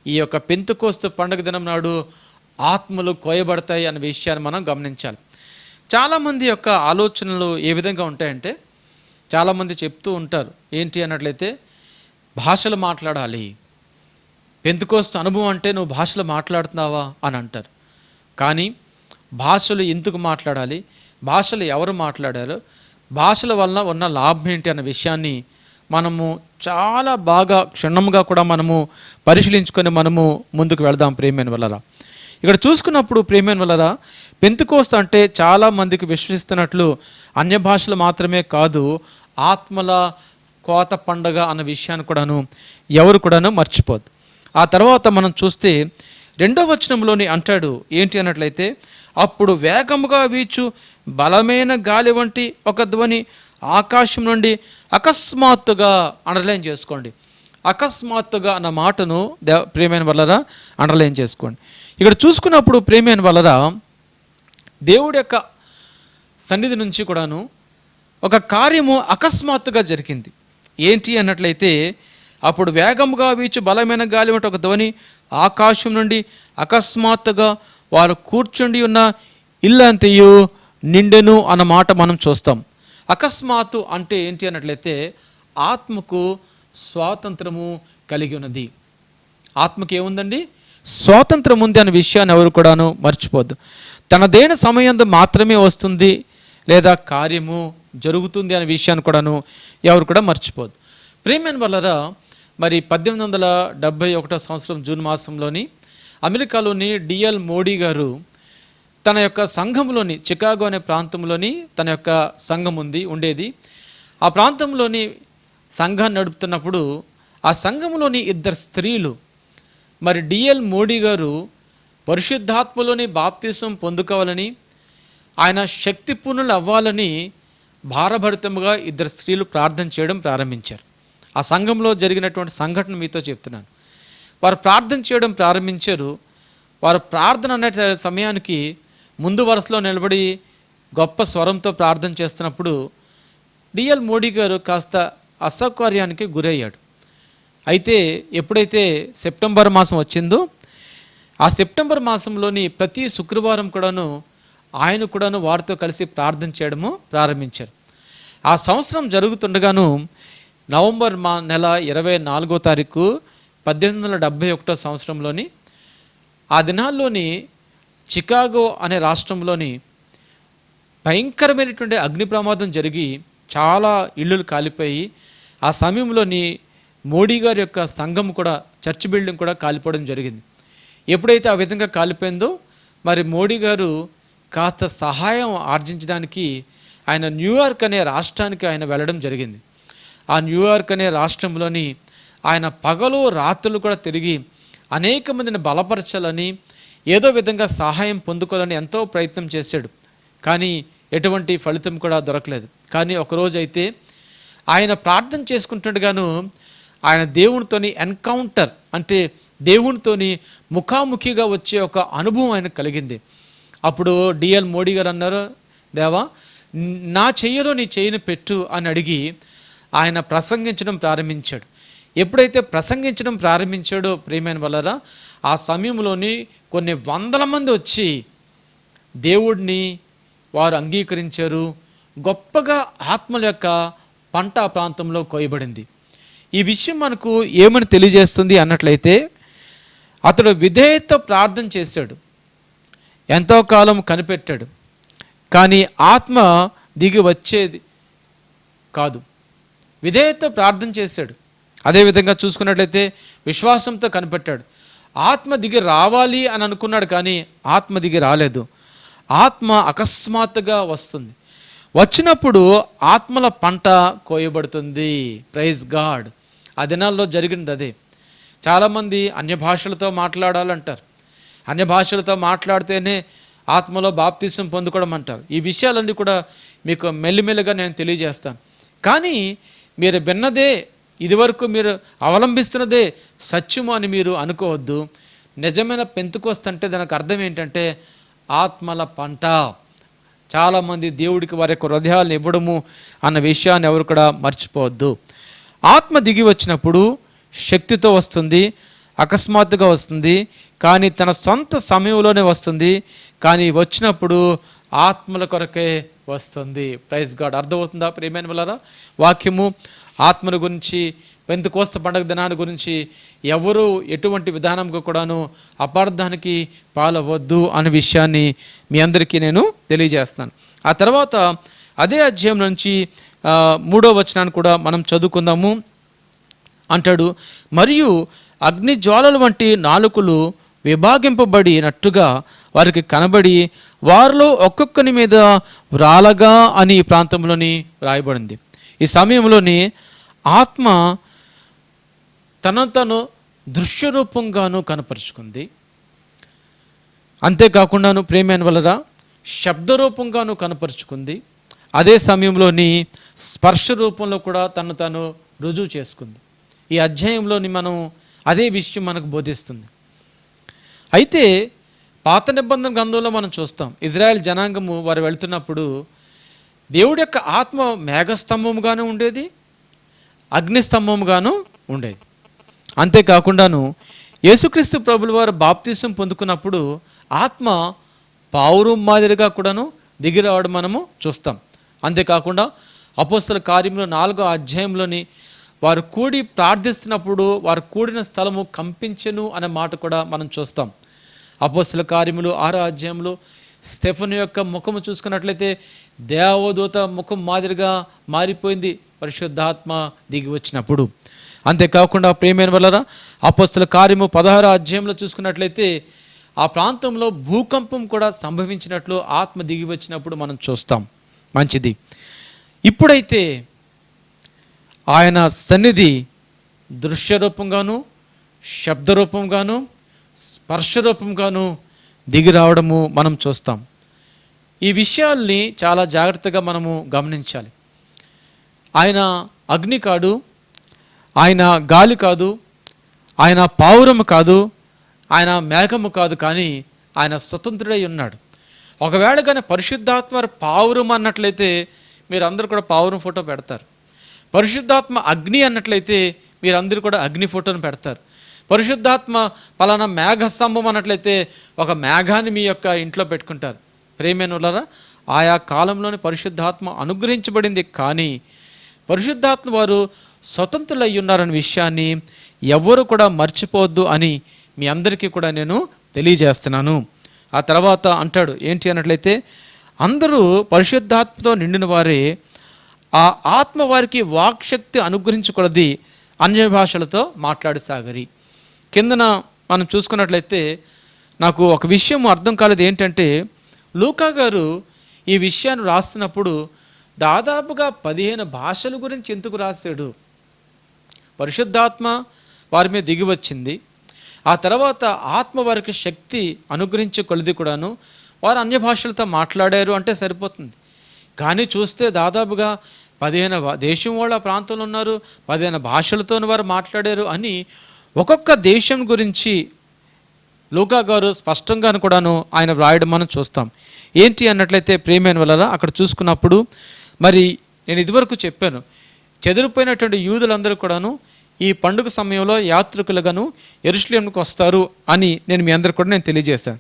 ఈ యొక్క పెంతెకోస్తు పండుగ దినం నాడు ఆత్మలు కోయబడతాయి అనే విషయాన్ని మనం గమనించాలి. చాలామంది యొక్క ఆలోచనలు ఏ విధంగా ఉంటాయంటే, చాలామంది చెప్తూ ఉంటారు ఏంటి అన్నట్లయితే, భాషలు మాట్లాడాలి, పెంతెకోస్తు అనుభవం అంటే నువ్వు భాషలు మాట్లాడుతున్నావా అని అంటారు. కానీ భాషలు ఎందుకు మాట్లాడాలి, భాషలు ఎవరు మాట్లాడారు, భాషల వలన ఉన్న లాభం ఏంటి అన్న విషయాన్ని మనము చాలా బాగా క్షుణ్ణంగా కూడా మనము పరిశీలించుకొని మనము ముందుకు వెళదాం ప్రియమైన వలరా. ఇక్కడ చూసుకున్నప్పుడు ప్రియమైన వలరా, పెంతెకోస్తు అంటే చాలామందికి విశ్వసిస్తున్నట్లు అన్య భాషలు మాత్రమే కాదు, ఆత్మల కోత పండగ అన్న విషయాన్ని కూడాను ఎవరు కూడాను మర్చిపోదు. ఆ తర్వాత మనం చూస్తే 2వ వచనంలోని అంటాడు ఏంటి అన్నట్లయితే, అప్పుడు వేగముగా వీచు బలమైన గాలి వంటి ఒక ధ్వని ఆకాశం నుండి అకస్మాత్తుగా, అండర్లైన్ చేసుకోండి, అకస్మాత్తుగా అన్న మాటను ప్రియమైన వలరా అండర్లైన్ చేసుకోండి. ఇక్కడ చూసుకున్నప్పుడు ప్రియమైన వలరా, దేవుడి యొక్క సన్నిధి నుంచి కూడాను ఒక కార్యము అకస్మాత్తుగా జరిగింది. ఏంటి అన్నట్లయితే, అప్పుడు వేగముగా వీచు బలమైన గాలి వంటి ఒక ధ్వని ఆకాశం నుండి అకస్మాత్తుగా వారు కూర్చుండి ఉన్న ఇల్లంతయు నిండెను అన్న మాట మనం చూస్తాం. అకస్మాత్తు అంటే ఏంటి అన్నట్లయితే, ఆత్మకు స్వాతంత్రము కలిగి ఉన్నది. ఆత్మకి ఏముందండి? స్వాతంత్రం ఉంది అనే విషయాన్ని ఎవరు కూడాను మర్చిపోద్దు. తనదైన సమయం మాత్రమే వస్తుంది లేదా కార్యము జరుగుతుంది అనే విషయాన్ని కూడాను ఎవరు కూడా మర్చిపోదు. ప్రియమైన వలరా, మరి 1871 సంవత్సరం జూన్ మాసంలోని అమెరికాలోని డిఎల్ మోడీ గారు తన యొక్క సంఘంలోని చికాగో అనే ప్రాంతంలోని తన యొక్క సంఘం ఉండేది. ఆ ప్రాంతంలోని సంఘాన్ని నడుపుతున్నప్పుడు ఆ సంఘంలోని 2 స్త్రీలు మరి డిఎల్ మోడీ గారు పరిశుద్ధాత్మలోని బాప్తిసం పొందుకోవాలని, ఆయన శక్తిపూర్ణులు అవ్వాలని భారభరితముగా 2 స్త్రీలు ప్రార్థన చేయడం ప్రారంభించారు. ఆ సంఘంలో జరిగినటువంటి సంఘటన మీతో చెప్తున్నాను. వారు ప్రార్థన చేయడం ప్రారంభించారు. వారు ప్రార్థన అనే సమయానికి ముందు వరుసలో నిలబడి గొప్ప స్వరంతో ప్రార్థన చేస్తున్నప్పుడు డిఎల్ మోడీ గారు కాస్త అసౌకర్యానికి గురయ్యాడు. అయితే ఎప్పుడైతే సెప్టెంబర్ మాసం వచ్చిందో ఆ సెప్టెంబర్ మాసంలోని ప్రతి శుక్రవారం కూడాను ఆయన కూడాను వారితో కలిసి ప్రార్థన చేయడము ప్రారంభించారు. ఆ సంవత్సరం జరుగుతుండగాను నవంబర్ నెల 24వ తారీఖు 1871 సంవత్సరంలోని ఆ దినాల్లోని చికాగో అనే రాష్ట్రంలోని భయంకరమైనటువంటి అగ్ని ప్రమాదం జరిగి చాలా ఇళ్ళు కాలిపోయి ఆ సమయంలోని మోడీ గారి యొక్క సంఘం కూడా చర్చ్ బిల్డింగ్ కూడా కాలిపోవడం జరిగింది. ఎప్పుడైతే ఆ విధంగా కాలిపోయిందో మరి మోడీ గారు కాస్త సహాయం ఆర్జించడానికి ఆయన న్యూయార్క్ అనే రాష్ట్రానికి ఆయన వెళ్ళడం జరిగింది. ఆ న్యూయార్క్ అనే రాష్ట్రంలోని ఆయన పగలు రాత్రులు కూడా తిరిగి అనేక మందిని బలపరచాలని, ఏదో విధంగా సహాయం పొందుకోవాలని ఎంతో ప్రయత్నం చేశాడు. కానీ ఎటువంటి ఫలితం కూడా దొరకలేదు. కానీ ఒకరోజు అయితే ఆయన ప్రార్థన చేసుకుంటుండగాను ఆయన దేవునితోని ఎన్కౌంటర్ అంటే దేవునితోని ముఖాముఖిగా వచ్చే ఒక అనుభవం ఆయనకు కలిగింది. అప్పుడు డిఎల్ మోడీ గారు అన్నారు, దేవా నా చెయ్యలో నీ చెయ్యిని పెట్టు అని అడిగి ఆయన ప్రసంగించడం ప్రారంభించాడు. ఎప్పుడైతే ప్రసంగించడం ప్రారంభించాడో ప్రియమైన వాళ్ళరా, ఆ సమయంలోని కొన్ని వందల మంది వచ్చి దేవుడిని వారు అంగీకరించారు. గొప్పగా ఆత్మల యొక్క పంట ఆ ప్రాంతంలో కోయబడింది. ఈ విషయం మనకు ఏమని తెలియజేస్తుంది అన్నట్లయితే, అతడు విధేయతతో ప్రార్థన చేశాడు, ఎంతో కాలం కనిపెట్టాడు, కానీ ఆత్మ దిగి వచ్చేది కాదు. విధేయతతో ప్రార్థన చేశాడు. అదేవిధంగా చూసుకున్నట్లయితే విశ్వాసంతో కనిపెట్టాడు. ఆత్మ దిగి రావాలి అని అనుకున్నాడు, కానీ ఆత్మ దిగి రాలేదు. ఆత్మ అకస్మాత్తుగా వస్తుంది. వచ్చినప్పుడు ఆత్మల పంట కోయబడుతుంది. Praise God. ఆ దినాల్లో జరిగినది అదే. చాలామంది అన్య భాషలతో మాట్లాడాలంటారు. అన్య భాషలతో మాట్లాడితేనే ఆత్మలో బాప్తిసం పొందుకోవడం అంటారు. ఈ విషయాలన్నీ కూడా మీకు మెల్లిమెల్లిగా నేను తెలియజేస్తాను. కానీ మీరు విన్నదే, ఇదివరకు మీరు అవలంబిస్తున్నదే సత్యము అని మీరు అనుకోవద్దు. నిజమైన పెంతుకోస్తు అంటే దానికి అర్థం ఏంటంటే ఆత్మల పంట. చాలామంది దేవుడికి వారి యొక్క హృదయాలను ఇవ్వడము అన్న విషయాన్ని ఎవరు కూడా మర్చిపోవద్దు. ఆత్మ దిగి వచ్చినప్పుడు శక్తితో వస్తుంది, అకస్మాత్తుగా వస్తుంది, కానీ తన సొంత సమయంలోనే వస్తుంది. కానీ వచ్చినప్పుడు ఆత్మల కొరకే వస్తుంది. Praise God. అర్థమవుతుందా ప్రియమైన వాళ్ళారా? వాక్యము ఆత్మల గురించి, పెంతెకోస్తు పండగ దినాన్ని గురించి ఎవరు ఎటువంటి విధానంగా కూడాను అపార్థానికి పాలవద్దు అనే విషయాన్ని మీ అందరికీ నేను తెలియజేస్తున్నాను. ఆ తర్వాత అదే అధ్యాయం నుంచి 3వ వచనాన్ని కూడా మనం చదువుకుందాము. అంటాడు, మరియు అగ్ని జ్వాలల వంటి నాలుకలు విభాగింపబడినట్టుగా వారికి కనబడి వారిలో ఒక్కొక్కని మీద వ్రాలగా అని ఈ ప్రాంతంలోని రాయబడింది. ఈ సమయంలోని ఆత్మ తను దృశ్యరూపంగాను కనపరుచుకుంది. అంతేకాకుండాను ప్రేమైన వలరా శబ్దరూపంగాను కనపరుచుకుంది. అదే సమయంలోని స్పర్శ రూపంలో కూడా తను రుజువు చేసుకుంది. ఈ అధ్యాయంలోని మనం అదే విషయం మనకు బోధిస్తుంది. అయితే పాత నిబంధన గ్రంథంలో మనం చూస్తాం, ఇజ్రాయెల్ జనాంగము వారు వెళ్తున్నప్పుడు దేవుడి యొక్క ఆత్మ మేఘస్తంభముగాను ఉండేది, అగ్నిస్తంభముగాను ఉండేది. అంతేకాకుండాను యేసుక్రీస్తు ప్రభుల వారు బాప్తిసం పొందుకున్నప్పుడు ఆత్మ పావురం మాదిరిగా కూడాను దిగి రావడం మనము చూస్తాం. అంతేకాకుండా అపోస్తల కార్యములు 4వ అధ్యాయంలోని వారు కూడి ప్రార్థిస్తున్నప్పుడు వారు కూడిన స్థలము కంపించెను అనే మాట కూడా మనం చూస్తాం. అపోస్తల కార్యములు 6వ అధ్యాయంలో స్టెఫను యొక్క ముఖము చూసుకున్నట్లయితే దేవదూత ముఖం మాదిరిగా మారిపోయింది పరిశుద్ధాత్మ దిగి వచ్చినప్పుడు. అంతేకాకుండా ప్రియమైన వలన అపోస్తల కార్యము 16వ అధ్యాయంలో చూసుకున్నట్లయితే ఆ ప్రాంతంలో భూకంపం కూడా సంభవించినట్లు ఆత్మ దిగి వచ్చినప్పుడు మనం చూస్తాం. మంచిది. ఇప్పుడైతే ఆయన సన్నిధి దృశ్యరూపంగాను, శబ్దరూపంగాను, స్పర్శరూపంగాను దిగి రావడము మనం చూస్తాం. ఈ విషయాల్ని చాలా జాగ్రత్తగా మనము గమనించాలి. ఆయన అగ్ని కాదు, ఆయన గాలి కాదు, ఆయన పావురము కాదు, ఆయన మేఘము కాదు, కానీ ఆయన స్వతంత్రుడై ఉన్నాడు. ఒకవేళ కానీ పరిశుద్ధాత్మ పావురం అన్నట్లయితే మీరందరూ కూడా పావురం ఫోటో పెడతారు. పరిశుద్ధాత్మ అగ్ని అన్నట్లయితే మీరందరూ కూడా అగ్ని ఫోటోను పెడతారు. పరిశుద్ధాత్మ పలానా మేఘస్తంభం అన్నట్లయితే ఒక మేఘాన్ని మీ యొక్క ఇంట్లో పెట్టుకుంటారు. ప్రేమేనులరా, ఆయా కాలంలోని పరిశుద్ధాత్మ అనుగ్రహించబడింది, కానీ పరిశుద్ధాత్మ వారు స్వతంత్రులై ఉన్నారనే విషయాన్ని ఎవరు కూడా మర్చిపోవద్దు అని మీ అందరికీ కూడా నేను తెలియజేస్తున్నాను. ఆ తర్వాత అంటాడు ఏంటి అన్నట్లయితే, అందరూ పరిశుద్ధాత్మతో నిండిన వారే ఆ ఆత్మ వారికి వాక్శక్తి అనుగ్రహించకూడది అన్య భాషలతో మాట్లాడసాగరి. కిందన మనం చూసుకున్నట్లయితే నాకు ఒక విషయం అర్థం కాలేదు. ఏంటంటే లూకా గారు ఈ విషయాన్ని రాస్తున్నప్పుడు దాదాపుగా 15 భాషల గురించి ఎందుకు రాశాడు? పరిశుద్ధాత్మ వారి మీద దిగి వచ్చింది. ఆ తర్వాత ఆత్మ వారికి శక్తి అనుగ్రహించే కొలది కూడాను వారు అన్య భాషలతో మాట్లాడారు అంటే సరిపోతుంది. కానీ చూస్తే దాదాపుగా 15 దేశం వాళ్ళ ప్రాంతంలో ఉన్నారు, 15 భాషలతో వారు మాట్లాడారు అని ఒక్కొక్క దేశం గురించి లూకా గారు స్పష్టంగాను కూడాను ఆయన వ్రాయడం మనం చూస్తాం. ఏంటి అన్నట్లయితే ప్రియమైన వల్ల అక్కడ చూసుకున్నప్పుడు మరి నేను ఇదివరకు చెప్పాను, చెదిరిపోయినటువంటి యూదులందరూ కూడాను ఈ పండుగ సమయంలో యాత్రికులుగాను యెరూషలేముకు వస్తారు అని నేను మీ అందరికీ కూడా నేను తెలియజేశాను.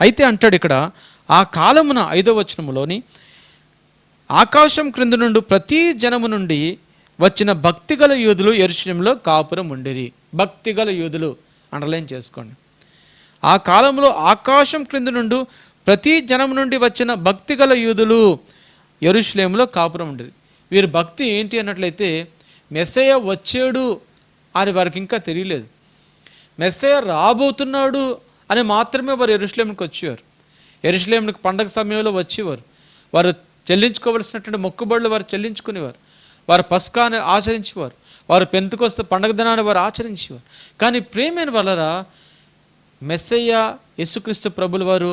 అయితే అంటాడు ఇక్కడ, ఆ కాలమున 5వ వచనములోని ఆకాశం క్రింద నుండి ప్రతి జనము నుండి వచ్చిన భక్తిగల యూదులు యెరూషలేములో కాపురం ఉండిరి. భక్తిగల యూదులు అండర్లైన్ చేసుకోండి. ఆ కాలంలో ఆకాశం క్రింద నుండి ప్రతి జనం నుండి వచ్చిన భక్తిగల యూదులు యెరూషలేములో కాపురం ఉండిరి. వీరి భక్తి ఏంటి అన్నట్లయితే మెస్సయ్య వచ్చాడు అని వారికి ఇంకా తెలియలేదు. మెస్సయ్య రాబోతున్నాడు అని మాత్రమే వారు యెరూషలేముకి వచ్చేవారు. యెరూషలేముకి పండగ సమయంలో వచ్చేవారు. వారు చెల్లించుకోవలసినటువంటి మొక్కుబడులు వారు చెల్లించుకునేవారు. వారు పస్కాని ఆచరించేవారు. వారు పెంతెకొస్తు పండగ దినాన్ని వారు ఆచరించేవారు. కానీ ప్రియమైన వలరా మెస్సయ్య యేసుక్రీస్తు ప్రభుల వారు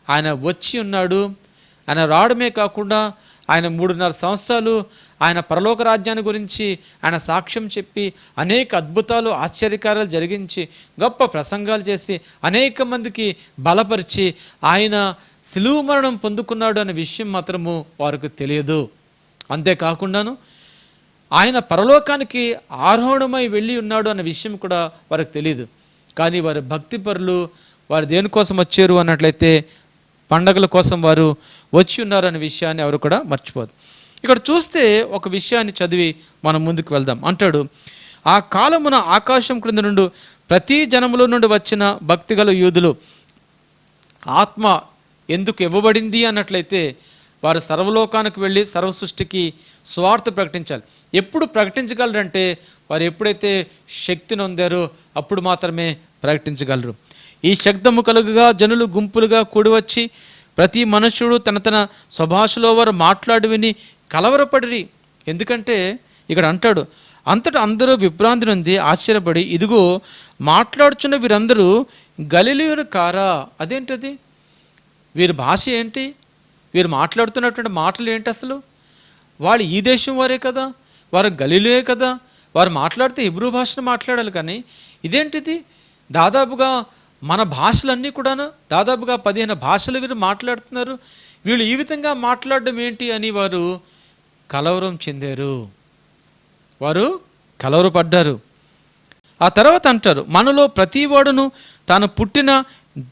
ఆయన వచ్చి ఉన్నాడు. ఆయన రావడమే కాకుండా ఆయన 3.5 సంవత్సరాలు ఆయన పరలోక రాజ్యాన్ని గురించి ఆయన సాక్ష్యం చెప్పి అనేక అద్భుతాలు ఆశ్చర్యకార్యాలు జరిగించి గొప్ప ప్రసంగాలు చేసి అనేక మందికి బలపరిచి ఆయన శిలువ మరణం పొందుకున్నాడు అనే విషయం మాత్రము వారికి తెలియదు. అంతేకాకుండాను ఆయన పరలోకానికి ఆరోహణమై వెళ్ళి ఉన్నాడు అనే విషయం కూడా వారికి తెలియదు. కానీ వారి భక్తిపరులు వారు దేనికోసం వచ్చారు అన్నట్లయితే పండగల కోసం వారు వచ్చి ఉన్నారు అనే విషయాన్ని ఎవరు కూడా మర్చిపోదు. ఇక్కడ చూస్తే ఒక విషయాన్ని చదివి మనం ముందుకు వెళ్దాం. అంటాడు, ఆ కాలమున ఆకాశం క్రింద నుండి ప్రతి జనములో నుండి వచ్చిన భక్తిగల యూదులు. ఆత్మ ఎందుకు ఇవ్వబడింది అన్నట్లయితే వారు సర్వలోకానికి వెళ్ళి సర్వ సృష్టికి స్వార్థ ప్రకటించాలి. ఎప్పుడు ప్రకటించగలరంటే వారు ఎప్పుడైతే శక్తిని పొందారో అప్పుడు మాత్రమే ప్రకటించగలరు. ఈ శబ్దము కలుగుగా జనులు గుంపులుగా కూడివచ్చి ప్రతి మనుష్యుడు తన తన స్వభాషలో వారు మాట్లాడి విని కలవరపడిరి. ఎందుకంటే ఇక్కడ అంటాడు, అంతటా అందరూ విభ్రాంతి నుండి ఆశ్చర్యపడి ఇదిగో మాట్లాడుచున్న వీరందరూ గలిలయులు కారా? అదేంటది? వీరి భాష ఏంటి? వీరు మాట్లాడుతున్నటువంటి మాటలు ఏంటి? అసలు వాళ్ళు ఈ దేశం వారే కదా, వారు గలిలయే కదా, వారు మాట్లాడితే హిబ్రూ భాషను మాట్లాడాలి. కానీ ఇదేంటిది? దాదాపుగా మన భాషలన్నీ కూడాను దాదాపుగా 15 భాషలు వీరు మాట్లాడుతున్నారు. వీళ్ళు ఈ విధంగా మాట్లాడడం ఏంటి అని వారు కలవరం చెందారు. వారు కలవరపడ్డారు. ఆ తర్వాత అంటారు, మనలో ప్రతివాడును తాను పుట్టిన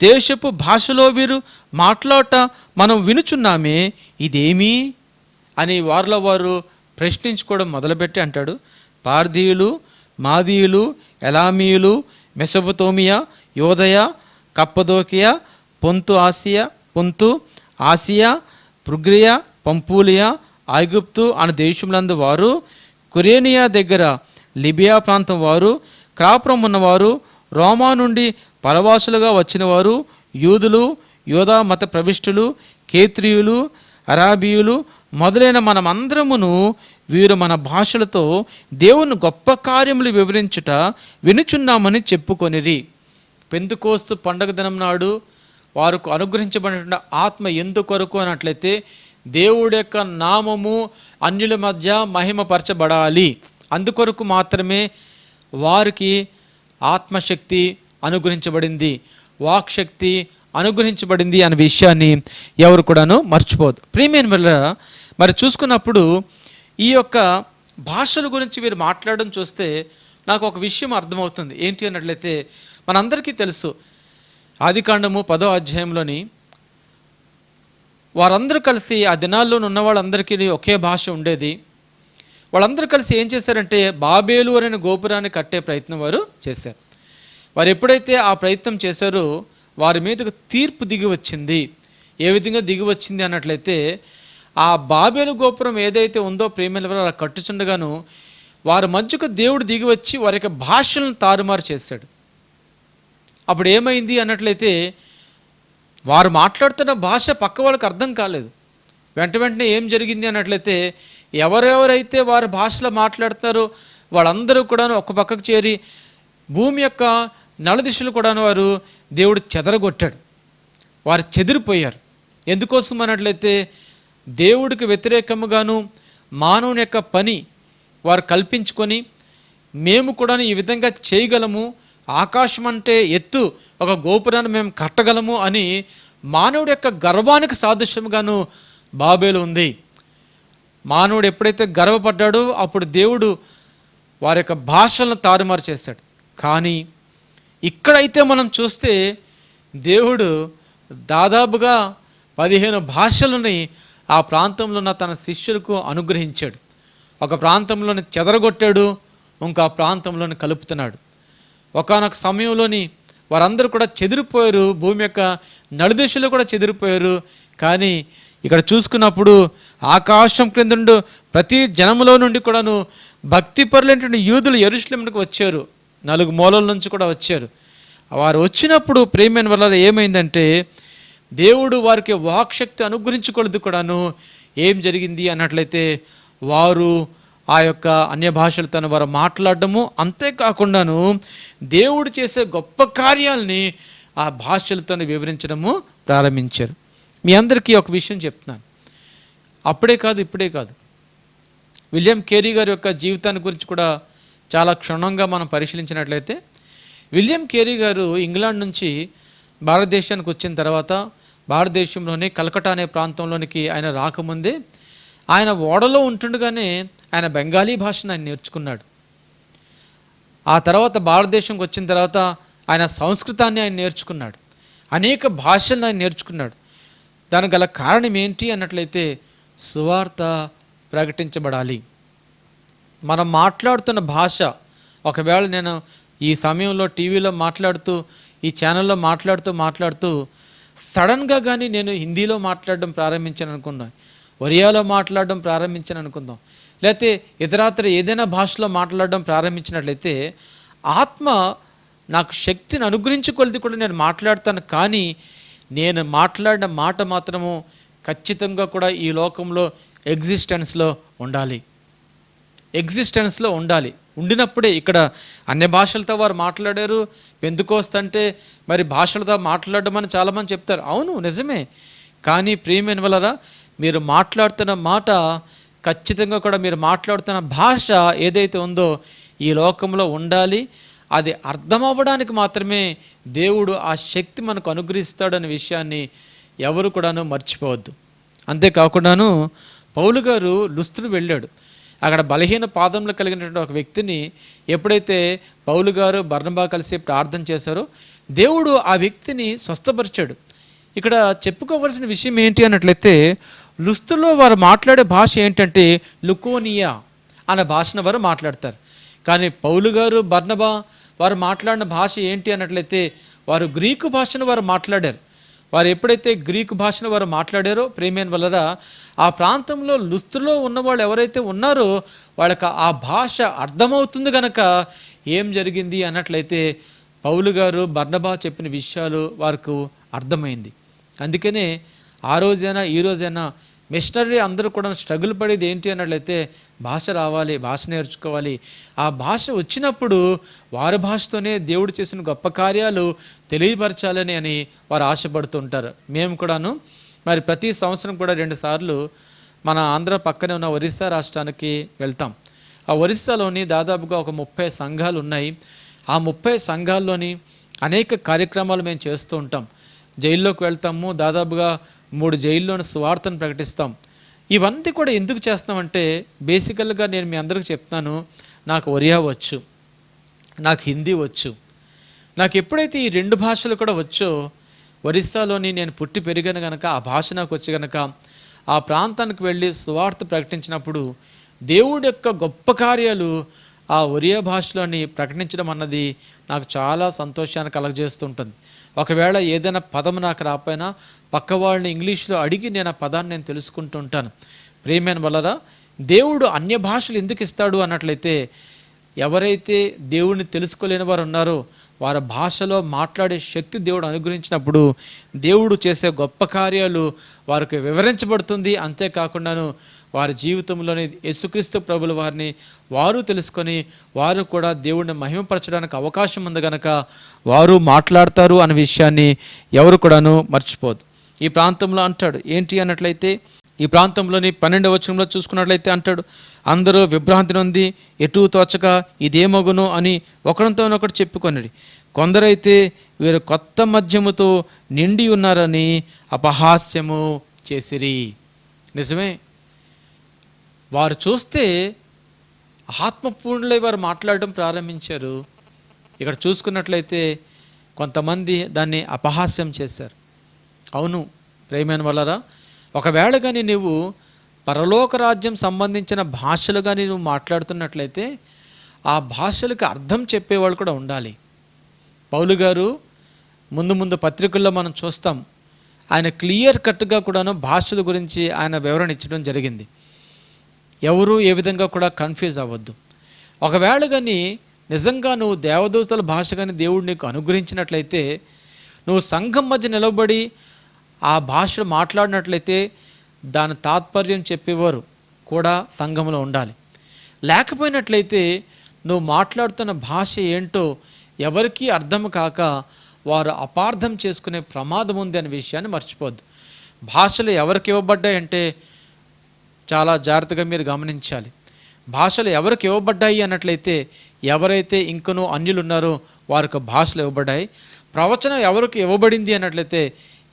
దేశపు భాషలో వీరు మాట్లాడట మనం వినుచున్నామే, ఇదేమీ అని వారిలో వారు ప్రశ్నించుకోవడం మొదలుపెట్టి అంటాడు, పార్దీయులు, మాదీయులు, ఎలామీయులు, మెసొపొతేమియా, యోదయ, కప్పదోకియా, పొంతు ఆసియా, ఫ్రుగియా, పంఫూలియా, ఐగుప్తు అనే దేశములందు వారు, కురేనియా దగ్గర లిబియా ప్రాంతం వారు, క్రాపురం ఉన్నవారు, రోమా నుండి పరవాసులుగా వచ్చిన వారు, యూదులు, యోధా మత ప్రవిష్టులు, కేత్రియులు, అరాబీయులు మొదలైన మనమందరమును వీరు మన భాషలతో దేవుని గొప్ప కార్యములు వివరించుట వినుచున్నామని చెప్పుకొనిరి. పెంతెకొస్తు పండగ దినం నాడు వారికి అనుగ్రహించబడిన ఆత్మ ఎందుకొరకు అన్నట్లయితే దేవుడి యొక్క నామము అన్యుల మధ్య మహిమపరచబడాలి. అందుకొరకు మాత్రమే వారికి ఆత్మశక్తి అనుగ్రహించబడింది, వాక్శక్తి అనుగ్రహించబడింది అనే విషయాన్ని ఎవరు కూడాను మర్చిపోదు. ప్రియమైన వాళ్ళారా, మరి చూసుకున్నప్పుడు ఈ యొక్క భాషల గురించి వీరు మాట్లాడడం చూస్తే నాకు ఒక విషయం అర్థమవుతుంది. ఏంటి అన్నట్లయితే మనందరికీ తెలుసు, ఆదికాండము 10వ అధ్యాయంలోని వారందరూ కలిసి ఆ దినాల్లో ఉన్న వాళ్ళందరికీ ఒకే భాష ఉండేది. వాళ్ళందరూ కలిసి ఏం చేశారంటే బాబేలు అనే గోపురాన్ని కట్టే ప్రయత్నం వారు చేశారు. వారు ఎప్పుడైతే ఆ ప్రయత్నం చేశారో వారి మీదకు తీర్పు దిగి వచ్చింది. ఏ విధంగా దిగి వచ్చింది అన్నట్లయితే ఆ బాబేలు గోపురం ఏదైతే ఉందో ప్రేమల వల్ల అలా కట్టుచుండగాను వారి మధ్యకు దేవుడు దిగి వచ్చి వారి యొక్క భాషలను తారుమారు చేశాడు. అప్పుడు ఏమైంది అన్నట్లయితే వారు మాట్లాడుతున్న భాష పక్క వాళ్ళకి అర్థం కాలేదు. వెంటనే ఏం జరిగింది అన్నట్లయితే ఎవరెవరైతే వారి భాషలో మాట్లాడుతున్నారో వాళ్ళందరూ కూడా ఒక పక్కకు చేరి భూమి యొక్క నలుదిశలు కూడా వారు దేవుడు చెదరగొట్టాడు. వారు చెదిరిపోయారు. ఎందుకోసం అన్నట్లయితే దేవుడికి వ్యతిరేకముగాను మానవుని యొక్క పని వారు కల్పించుకొని మేము కూడా ఈ విధంగా చేయగలము, ఆకాశం అంటే ఎత్తు ఒక గోపురాన్ని మేము కట్టగలము అని మానవుడి యొక్క గర్వానికి సాదృశ్యంగాను బాబేలు ఉంది. మానవుడు ఎప్పుడైతే గర్వపడ్డాడో అప్పుడు దేవుడు వారి యొక్క భాషలను తారుమారు చేశాడు. కానీ ఇక్కడైతే మనం చూస్తే దేవుడు దాదాపుగా 15 భాషలని ఆ ప్రాంతంలో ఉన్న తన శిష్యులకు అనుగ్రహించాడు. ఒక ప్రాంతంలోని చెదరగొట్టాడు, ఇంకా ప్రాంతంలోని కలుపుతున్నాడు. ఒకానొక సమయంలోని వారందరూ కూడా చెదిరిపోయారు, భూమి యొక్క నలుదిశలో కూడా చెదిరిపోయారు. కానీ ఇక్కడ చూసుకున్నప్పుడు ఆకాశం క్రింద ప్రతి జనములో నుండి కూడాను భక్తిపరులైనటువంటి యూదులు యెరూషలేముకు వచ్చారు, 4 మూలల నుంచి కూడా వచ్చారు. వారు వచ్చినప్పుడు ప్రేమైన వల్ల ఏమైందంటే దేవుడు వారికి వాక్శక్తి అనుగ్రహించకూడదు కూడాను. ఏం జరిగింది అన్నట్లయితే వారు ఆ యొక్క అన్య భాషలతో వారు మాట్లాడడము, అంతేకాకుండాను దేవుడు చేసే గొప్ప కార్యాలని ఆ భాషలతో వివరించడము ప్రారంభించారు. మీ అందరికీ ఒక విషయం చెప్తున్నాను, అప్పుడే కాదు ఇప్పుడే కాదు, విలియం కేరీ గారి యొక్క జీవితాన్ని గురించి కూడా చాలా క్షుణ్ణంగా మనం పరిశీలించినట్లయితే విలియం కేరీ గారు ఇంగ్లాండ్ నుంచి భారతదేశానికి వచ్చిన తర్వాత భారతదేశంలోని కలకటా అనే ప్రాంతంలోనికి ఆయన రాకముందే ఆయన ఓడలో ఉంటుండగానే ఆయన బెంగాలీ భాషను ఆయన నేర్చుకున్నాడు. ఆ తర్వాత భారతదేశంకి వచ్చిన తర్వాత ఆయన సంస్కృతాన్ని ఆయన నేర్చుకున్నాడు, అనేక భాషలను ఆయన నేర్చుకున్నాడు. దానికి గల కారణం ఏంటి అన్నట్లయితే సువార్త ప్రకటించబడాలి. మనం మాట్లాడుతున్న భాష, ఒకవేళ నేను ఈ సమయంలో టీవీలో మాట్లాడుతూ ఈ ఛానల్లో మాట్లాడుతూ సడన్గా కానీ నేను హిందీలో మాట్లాడడం ప్రారంభించాను అనుకుందాం, ఒరియాలో మాట్లాడడం ప్రారంభించాను అనుకుందాం, లేకపోతే ఇతరాతర ఏదైనా భాషలో మాట్లాడడం ప్రారంభించినట్లయితే ఆత్మ నాకు శక్తిని అనుగ్రహించుకొలిది కూడా నేను మాట్లాడతాను. కానీ నేను మాట్లాడిన మాట మాత్రము ఖచ్చితంగా కూడా ఈ లోకంలో ఎగ్జిస్టెన్స్లో ఉండాలి. ఉండినప్పుడే ఇక్కడ అన్ని భాషలతో వారు మాట్లాడారు. పెంతుకోస్తు అంటే మరి భాషలతో మాట్లాడడం అని చాలామంది చెప్తారు. అవును, నిజమే. కానీ ప్రియమైన వలరా మీరు మాట్లాడుతున్న మాట ఖచ్చితంగా కూడా మీరు మాట్లాడుతున్న భాష ఏదైతే ఉందో ఈ లోకంలో ఉండాలి. అది అర్థం అవ్వడానికి మాత్రమే దేవుడు ఆ శక్తి మనకు అనుగ్రహిస్తాడనే విషయాన్ని ఎవరు కూడాను మర్చిపోవద్దు. అంతేకాకుండాను పౌలు గారు లుస్త్రు వెళ్ళాడు. అక్కడ బలహీన పాదములు కలిగినటువంటి ఒక వ్యక్తిని ఎప్పుడైతే పౌలు గారు బర్నబా కలిసి ప్రార్థన చేశారో దేవుడు ఆ వ్యక్తిని స్వస్థపరిచాడు. ఇక్కడ చెప్పుకోవలసిన విషయం ఏంటి అన్నట్లయితే లుస్త్రులో వారు మాట్లాడే భాష ఏంటంటే లుకోనియా అనే భాషను వారు మాట్లాడతారు. కానీ పౌలు గారు బర్నబా వారు మాట్లాడిన భాష ఏంటి అన్నట్లయితే వారు గ్రీకు భాషను వారు మాట్లాడారు. వారు ఎప్పుడైతే గ్రీకు భాషను వారు మాట్లాడారో ప్రేమైన వలన ఆ ప్రాంతంలో లుస్త్రులో ఉన్నవాళ్ళు ఎవరైతే ఉన్నారో వాళ్ళకి ఆ భాష అర్థమవుతుంది కనుక ఏం జరిగింది అన్నట్లయితే పౌలు గారు బర్నబా చెప్పిన విషయాలు వారికి అర్థమైంది. అందుకనే ఆ రోజైనా ఈ రోజైనా మిషనరీ అందరూ కూడా స్ట్రగుల్ పడేది ఏంటి అన్నట్లయితే భాష రావాలి, భాష నేర్చుకోవాలి. ఆ భాష వచ్చినప్పుడు వారి భాషతోనే దేవుడు చేసిన గొప్ప కార్యాలు తెలియపరచాలని అని వారు ఆశపడుతుంటారు. మేము కూడాను మరి ప్రతి సంవత్సరం కూడా 2 సార్లు మన ఆంధ్ర పక్కనే ఉన్న ఒరిస్సా రాష్ట్రానికి వెళ్తాం. ఆ ఒరిస్సాలోని దాదాపుగా ఒక 30 సంఘాలు ఉన్నాయి. ఆ 30 సంఘాల్లోని అనేక కార్యక్రమాలు మేము చేస్తూ ఉంటాం. జైల్లోకి వెళ్తాము, దాదాపుగా 3 జైల్లోని సువార్తను ప్రకటిస్తాం. ఇవన్నీ కూడా ఎందుకు చేస్తామంటే బేసికల్గా నేను మీ అందరికీ చెప్తాను, నాకు ఒరియా వచ్చు, నాకు హిందీ వచ్చు. నాకు ఎప్పుడైతే ఈ 2 భాషలు కూడా వచ్చో ఒరిస్సాలోని నేను పుట్టి పెరిగాను కనుక ఆ భాష నాకు వచ్చి కనుక ఆ ప్రాంతానికి వెళ్ళి సువార్త ప్రకటించినప్పుడు దేవుడి యొక్క గొప్ప కార్యాలు ఆ ఒరియా భాషలోని ప్రకటించడం అన్నది నాకు చాలా సంతోషాన్ని కలగజేస్తుంటుంది. ఒకవేళ ఏదైనా పదం నాకు రాకపోయినా పక్క వాళ్ళని ఇంగ్లీష్లో అడిగి నేను ఆ పదాన్ని నేను తెలుసుకుంటూ ఉంటాను. ప్రియమైన వలన దేవుడు అన్య భాషలు ఎందుకు ఇస్తాడు అన్నట్లయితే ఎవరైతే దేవుడిని తెలుసుకోలేని వారు ఉన్నారో వారి భాషలో మాట్లాడే శక్తి దేవుడు అనుగ్రహించినప్పుడు దేవుడు చేసే గొప్ప కార్యాలు వారికి వివరించబడుతుంది. అంతేకాకుండాను వారి జీవితంలోని యేసుక్రీస్తు ప్రభుల వారిని వారు తెలుసుకొని వారు కూడా దేవుడిని మహిమపరచడానికి అవకాశం ఉంది కనుక వారు మాట్లాడతారు అనే విషయాన్ని ఎవరు కూడాను మర్చిపోదు. ఈ ప్రాంతంలో అంటాడు ఏంటి అన్నట్లయితే, ఈ ప్రాంతంలోని 12వ వచనంలో చూసుకున్నట్లయితే అంటాడు, అందరూ విభ్రాంతి నొంది ఎటు తోచక ఇదేమగును అని ఒకరితోనొకటి చెప్పుకొనిరి. కొందరైతే వీరు కొత్త మద్యముతో నిండి ఉన్నారని అపహాస్యము చేసిరి. నిజమే, వారు చూస్తే ఆత్మపూర్ణులై వారు మాట్లాడడం ప్రారంభించారు. ఇక్కడ చూసుకున్నట్లయితే కొంతమంది దాన్ని అపహాస్యం చేశారు. అవును ప్రేమైన వాళ్ళరా, ఒకవేళ కానీ నువ్వు పరలోక రాజ్యం సంబంధించిన భాషలు కానీ నువ్వు మాట్లాడుతున్నట్లయితే ఆ భాషలకు అర్థం చెప్పేవాళ్ళు కూడా ఉండాలి. పౌలు గారు ముందు పత్రికల్లో మనం చూస్తాం, ఆయన క్లియర్ కట్గా కూడాను భాషల గురించి ఆయన వివరణ ఇచ్చడం జరిగింది. ఎవరు ఏ విధంగా కూడా కన్ఫ్యూజ్ అవ్వద్దు. ఒకవేళ కానీ నిజంగా నువ్వు దేవదూతల భాష కానీ దేవుడు నీకు అనుగ్రహించినట్లయితే, నువ్వు సంఘం మధ్య నిలబడి ఆ భాష మాట్లాడినట్లయితే దాని తాత్పర్యం చెప్పేవారు కూడా సంఘంలో ఉండాలి. లేకపోయినట్లయితే నువ్వు మాట్లాడుతున్న భాష ఏంటో ఎవరికీ అర్థం కాక వారు అపార్థం చేసుకునే ప్రమాదం ఉంది అనే విషయాన్ని మర్చిపోద్దు. భాషలు ఎవరికి ఇవ్వబడ్డాయంటే చాలా జాగ్రత్తగా మీరు గమనించాలి. భాషలు ఎవరికి ఇవ్వబడ్డాయి అన్నట్లయితే ఎవరైతే ఇంకనూ అన్యులు ఉన్నారో వారికి భాషలు ఇవ్వబడ్డాయి. ప్రవచనం ఎవరికి ఇవ్వబడింది అన్నట్లయితే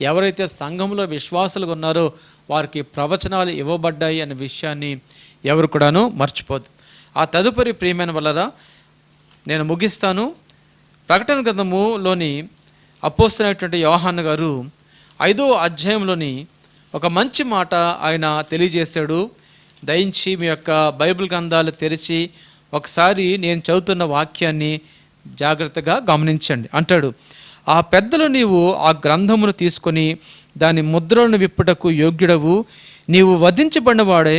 ఎవరైతే సంఘంలో విశ్వాసులుగా ఉన్నారో వారికి ప్రవచనాలు ఇవ్వబడ్డాయి అనే విషయాన్ని ఎవరు కూడాను మర్చిపోద్దు. ఆ తదుపరి ప్రియమైన వల్లరా నేను ముగిస్తాను. ప్రకటన గ్రంథములోని అపోస్తలుడైనటువంటి యోహాను గారు 5వ అధ్యాయంలోని ఒక మంచి మాట ఆయన తెలియజేశాడు. దయించి మీ యొక్క బైబిల్ గ్రంథాలు తెరిచి ఒకసారి నేను చదువుతున్న వాక్యాన్ని జాగ్రత్తగా గమనించండి. అంటాడు, ఆ పెద్దలు నీవు ఆ గ్రంథమును తీసుకొని దాని ముద్రలను విప్పుటకు యోగ్యుడవు. నీవు వధించబడినవాడే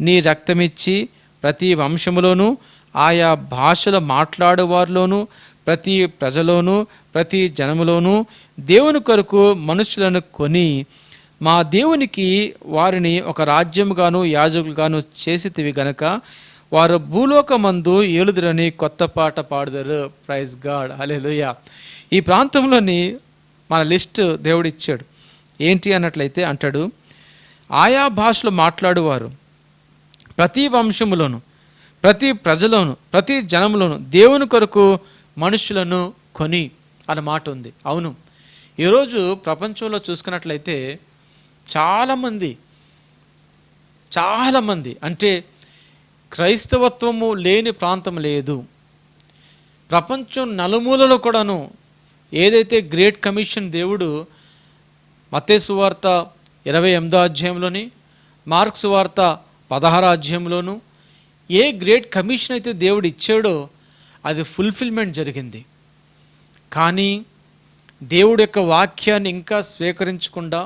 నీ రక్తమిచ్చి ప్రతి వంశములోను ఆయా భాషలు మాట్లాడేవారిలోను ప్రతి ప్రజలోను ప్రతి జనములోను దేవుని కొరకు మనుషులను కొని మా దేవునికి వారిని ఒక రాజ్యముగాను యాజకులుగాను చేసితివి గనక వారు భూలోకమందు ఏలుదురని కొత్త పాట పాడుదరు. ప్రైజ్ గాడ్, హల్లెలూయా. ఈ ప్రాంతంలోని మన లిస్ట్ దేవుడు ఇచ్చాడు. ఏంటి అన్నట్లయితే అంటాడు, ఆయా భాషలు మాట్లాడువారు ప్రతి వంశములోను ప్రతి ప్రజలోను ప్రతి జనములోను దేవుని కొరకు మనుషులను కొని అన్న మాట ఉంది. అవును, ఈరోజు ప్రపంచంలో చూసుకున్నట్లయితే చాలామంది అంటే క్రైస్తవత్వము లేని ప్రాంతం లేదు. ప్రపంచం నలుమూలలో కూడాను ఏదైతే గ్రేట్ కమిషన్ దేవుడు మత్తయి సువార్త 28వ అధ్యాయంలోని మార్కు సువార్త 16వ అధ్యాయంలోను ఏ గ్రేట్ కమిషన్ అయితే దేవుడు ఇచ్చాడో అది ఫుల్ఫిల్మెంట్ జరిగింది. కానీ దేవుడి యొక్క వాక్యాన్ని ఇంకా స్వీకరించకుండా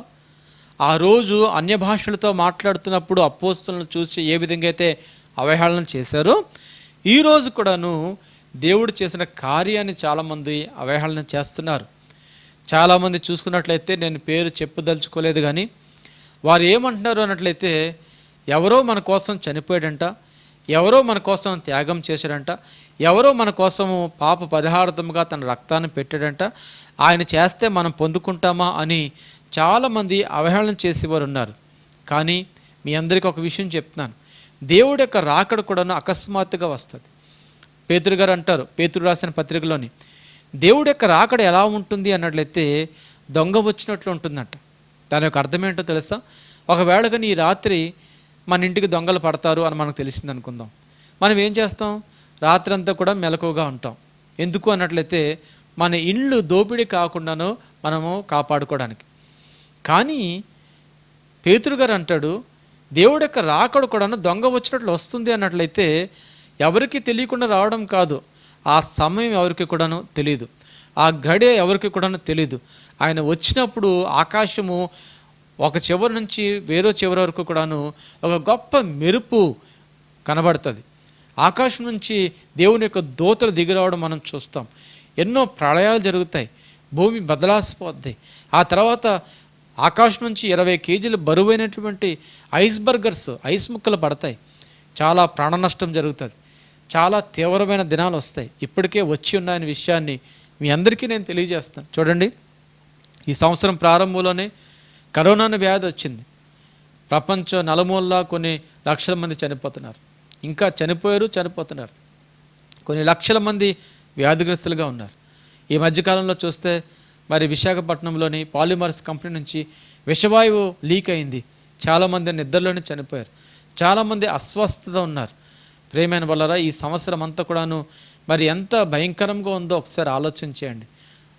ఆ రోజు అన్య భాషలతో మాట్లాడుతున్నప్పుడు అపోస్తలులను చూసి ఏ విధంగా అయితే అవహేళన చేశారో ఈరోజు కూడాను దేవుడు చేసిన కార్యాన్ని చాలామంది అవహేళన చేస్తున్నారు. చాలామంది చూసుకున్నట్లయితే నేను పేరు చెప్పదలుచుకోలేదు, కానీ వారు ఏమంటున్నారు అన్నట్లయితే ఎవరో మన కోసం చనిపోయాడంట, ఎవరో మన కోసం త్యాగం చేశాడంట, ఎవరో మన కోసము పాప పరిహారార్థముగా తన రక్తాన్ని పెట్టాడంట, ఆయన చేస్తే మనం పొందుకుంటామా అని చాలామంది అవహేళన చేసేవారు ఉన్నారు. కానీ మీ అందరికీ ఒక విషయం చెప్తున్నాను, దేవుడి యొక్క రాకడ కూడాను అకస్మాత్తుగా వస్తుంది. పేతురు గారు అంటారు, పేతురు రాసిన పత్రికలోని, దేవుడి యొక్క రాకడ ఎలా ఉంటుంది అన్నట్లయితే దొంగ వచ్చినట్లు ఉంటుందంట. దాని యొక్క అర్థం ఏంటో తెలుసా? ఒకవేళ కానీ ఈ రాత్రి మన ఇంటికి దొంగలు పడతారు అని మనకు తెలిసింది అనుకుందాం. మనం ఏం చేస్తాం? రాత్రి అంతా కూడా మెలకువగా ఉంటాం. ఎందుకు అన్నట్లయితే మన ఇళ్ళు దోపిడీ కాకుండాను మనము కాపాడుకోవడానికి. కానీ పేతురు గారు అంటాడు, దేవుడి యొక్క రాకడ కూడాను దొంగ వచ్చినట్లు వస్తుంది అన్నట్లయితే ఎవరికి తెలియకుండా రావడం కాదు, ఆ సమయం ఎవరికి కూడాను తెలియదు, ఆ గడియ ఎవరికి కూడాను తెలియదు. ఆయన వచ్చినప్పుడు ఆకాశము ఒక చివరి నుంచి వేరే చివరి వరకు కూడాను ఒక గొప్ప మెరుపు కనబడుతుంది. ఆకాశం నుంచి దేవుని యొక్క దూతలు దిగిరావడం మనం చూస్తాం. ఎన్నో ప్రళయాలు జరుగుతాయి, భూమి బదలాసిపోద్ది. ఆ తర్వాత ఆకాశం నుంచి 20 కేజీలు బరువైనటువంటి ఐస్ ముక్కలు పడతాయి. చాలా ప్రాణ నష్టం జరుగుతుంది. చాలా తీవ్రమైన దినాలు వస్తాయి. ఇప్పటికే వచ్చి ఉన్నాయనే విషయాన్ని మీ అందరికీ నేను తెలియజేస్తాను. చూడండి, ఈ సంవత్సరం ప్రారంభంలోనే కరోనా వ్యాధి వచ్చింది. ప్రపంచం నలుమూలలా కొన్ని లక్షల మంది చనిపోతున్నారు. ఇంకా చనిపోతున్నారు. కొన్ని లక్షల మంది వ్యాధిగ్రస్తులుగా ఉన్నారు. ఈ మధ్యకాలంలో చూస్తే మరి విశాఖపట్నంలోని పాలిమర్స్ కంపెనీ నుంచి విషవాయువు లీక్ అయింది. చాలామంది నిద్రలోనే చనిపోయారు. చాలామంది అస్వస్థత ఉన్నారు. ప్రియమైన వాళ్ళరా, ఈ సంవత్సరం అంతా కూడాను మరి ఎంత భయంకరంగా ఉందో ఒకసారి ఆలోచన చేయండి.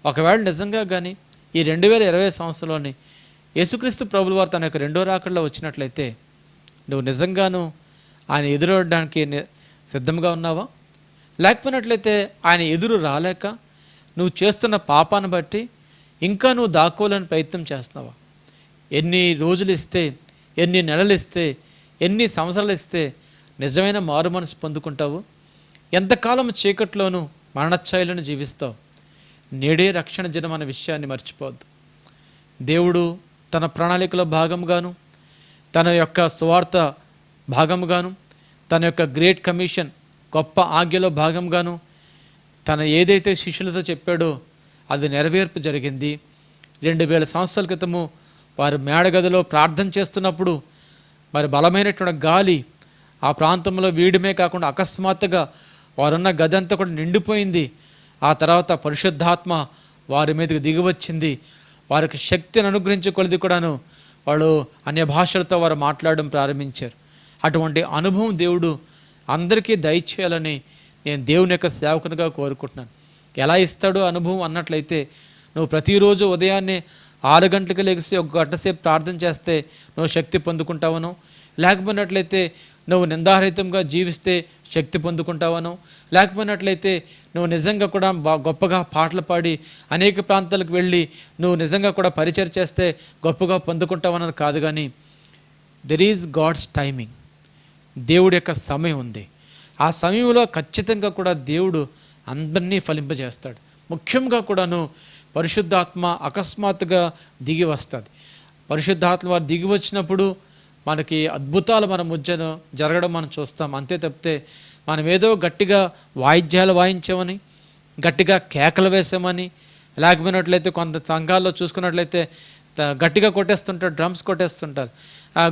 ఒకవేళ నిజంగా కానీ ఈ 2020 సంవత్సరంలోని యేసుక్రీస్తు ప్రభుల వారు తన యొక్క రెండో రాకడలో వచ్చినట్లయితే నువ్వు నిజంగాను ఆయన ఎదురవడానికి సిద్ధంగా ఉన్నావా? లేకపోయినట్లయితే ఆయన ఎదురు రాలేక నువ్వు చేస్తున్న పాపాన్ని బట్టి ఇంకా నువ్వు దాక్కోవాలని ప్రయత్నం చేస్తున్నావా? ఎన్ని రోజులు ఇస్తే, ఎన్ని నెలలు ఇస్తే, ఎన్ని సంవత్సరాలు ఇస్తే నిజమైన మారు మనసు పొందుకుంటావు? ఎంతకాలం చీకట్లోనూ మరణఛాయలను జీవిస్తావు? నేడే రక్షణ దినం అనే విషయాన్ని మర్చిపోవద్దు. దేవుడు తన ప్రణాళికలో భాగంగాను, తన యొక్క సువార్త భాగంగాను, తన యొక్క గ్రేట్ కమిషన్ గొప్ప ఆజ్ఞలో భాగంగాను తన ఏదైతే శిష్యులతో చెప్పాడో అది నెరవేర్పు జరిగింది. 2000 సంవత్సరాల క్రితము వారు మేడగదిలో ప్రార్థన చేస్తున్నప్పుడు మరి బలమైనటువంటి గాలి ఆ ప్రాంతంలో వీయడమే కాకుండా అకస్మాత్తుగా వారున్న గది అంతా కూడా నిండిపోయింది. ఆ తర్వాత పరిశుద్ధాత్మ వారి మీదకి దిగివచ్చింది. వారికి శక్తిని అనుగ్రహించే కొలది కూడాను వాళ్ళు అన్య భాషలతో వారు మాట్లాడడం ప్రారంభించారు. అటువంటి అనుభవం దేవుడు అందరికీ దయచేయాలని నేను దేవుని యొక్క సేవకునిగా కోరుకుంటున్నాను. ఎలా ఇస్తాడో అనుభవం అన్నట్లయితే నువ్వు ప్రతిరోజు ఉదయాన్నే 6 గంటలకు లెగిసి 1 గంట సేపు ప్రార్థన చేస్తే నువ్వు శక్తి పొందుకుంటావనో, లేకపోయినట్లయితే నువ్వు నిందారహితంగా జీవిస్తే శక్తి పొందుకుంటావనో, లేకపోయినట్లయితే నువ్వు నిజంగా కూడా గొప్పగా పాటలు పాడి అనేక ప్రాంతాలకు వెళ్ళి నువ్వు నిజంగా కూడా పరిచయం చేస్తే గొప్పగా పొందుకుంటావన్నది కాదు. కానీ దెర్ ఈజ్ గాడ్స్ టైమింగ్. దేవుడి యొక్క సమయం ఉంది. ఆ సమయంలో ఖచ్చితంగా కూడా దేవుడు అందరినీ ఫలింపజేస్తాడు. ముఖ్యంగా కూడాను పరిశుద్ధాత్మ అకస్మాత్తుగా దిగి వస్తుంది. పరిశుద్ధాత్మ వారు దిగి వచ్చినప్పుడు మనకి అద్భుతాలు మన మధ్యన జరగడం మనం చూస్తాం. అంతే తప్పితే మనం ఏదో గట్టిగా వాయిద్యాలు వాయించామని, గట్టిగా కేకలు వేసామని, లేకపోయినట్లయితే కొంత సంఘాల్లో చూసుకున్నట్లయితే గట్టిగా కొట్టేస్తుంటారు, డ్రమ్స్ కొట్టేస్తుంటారు.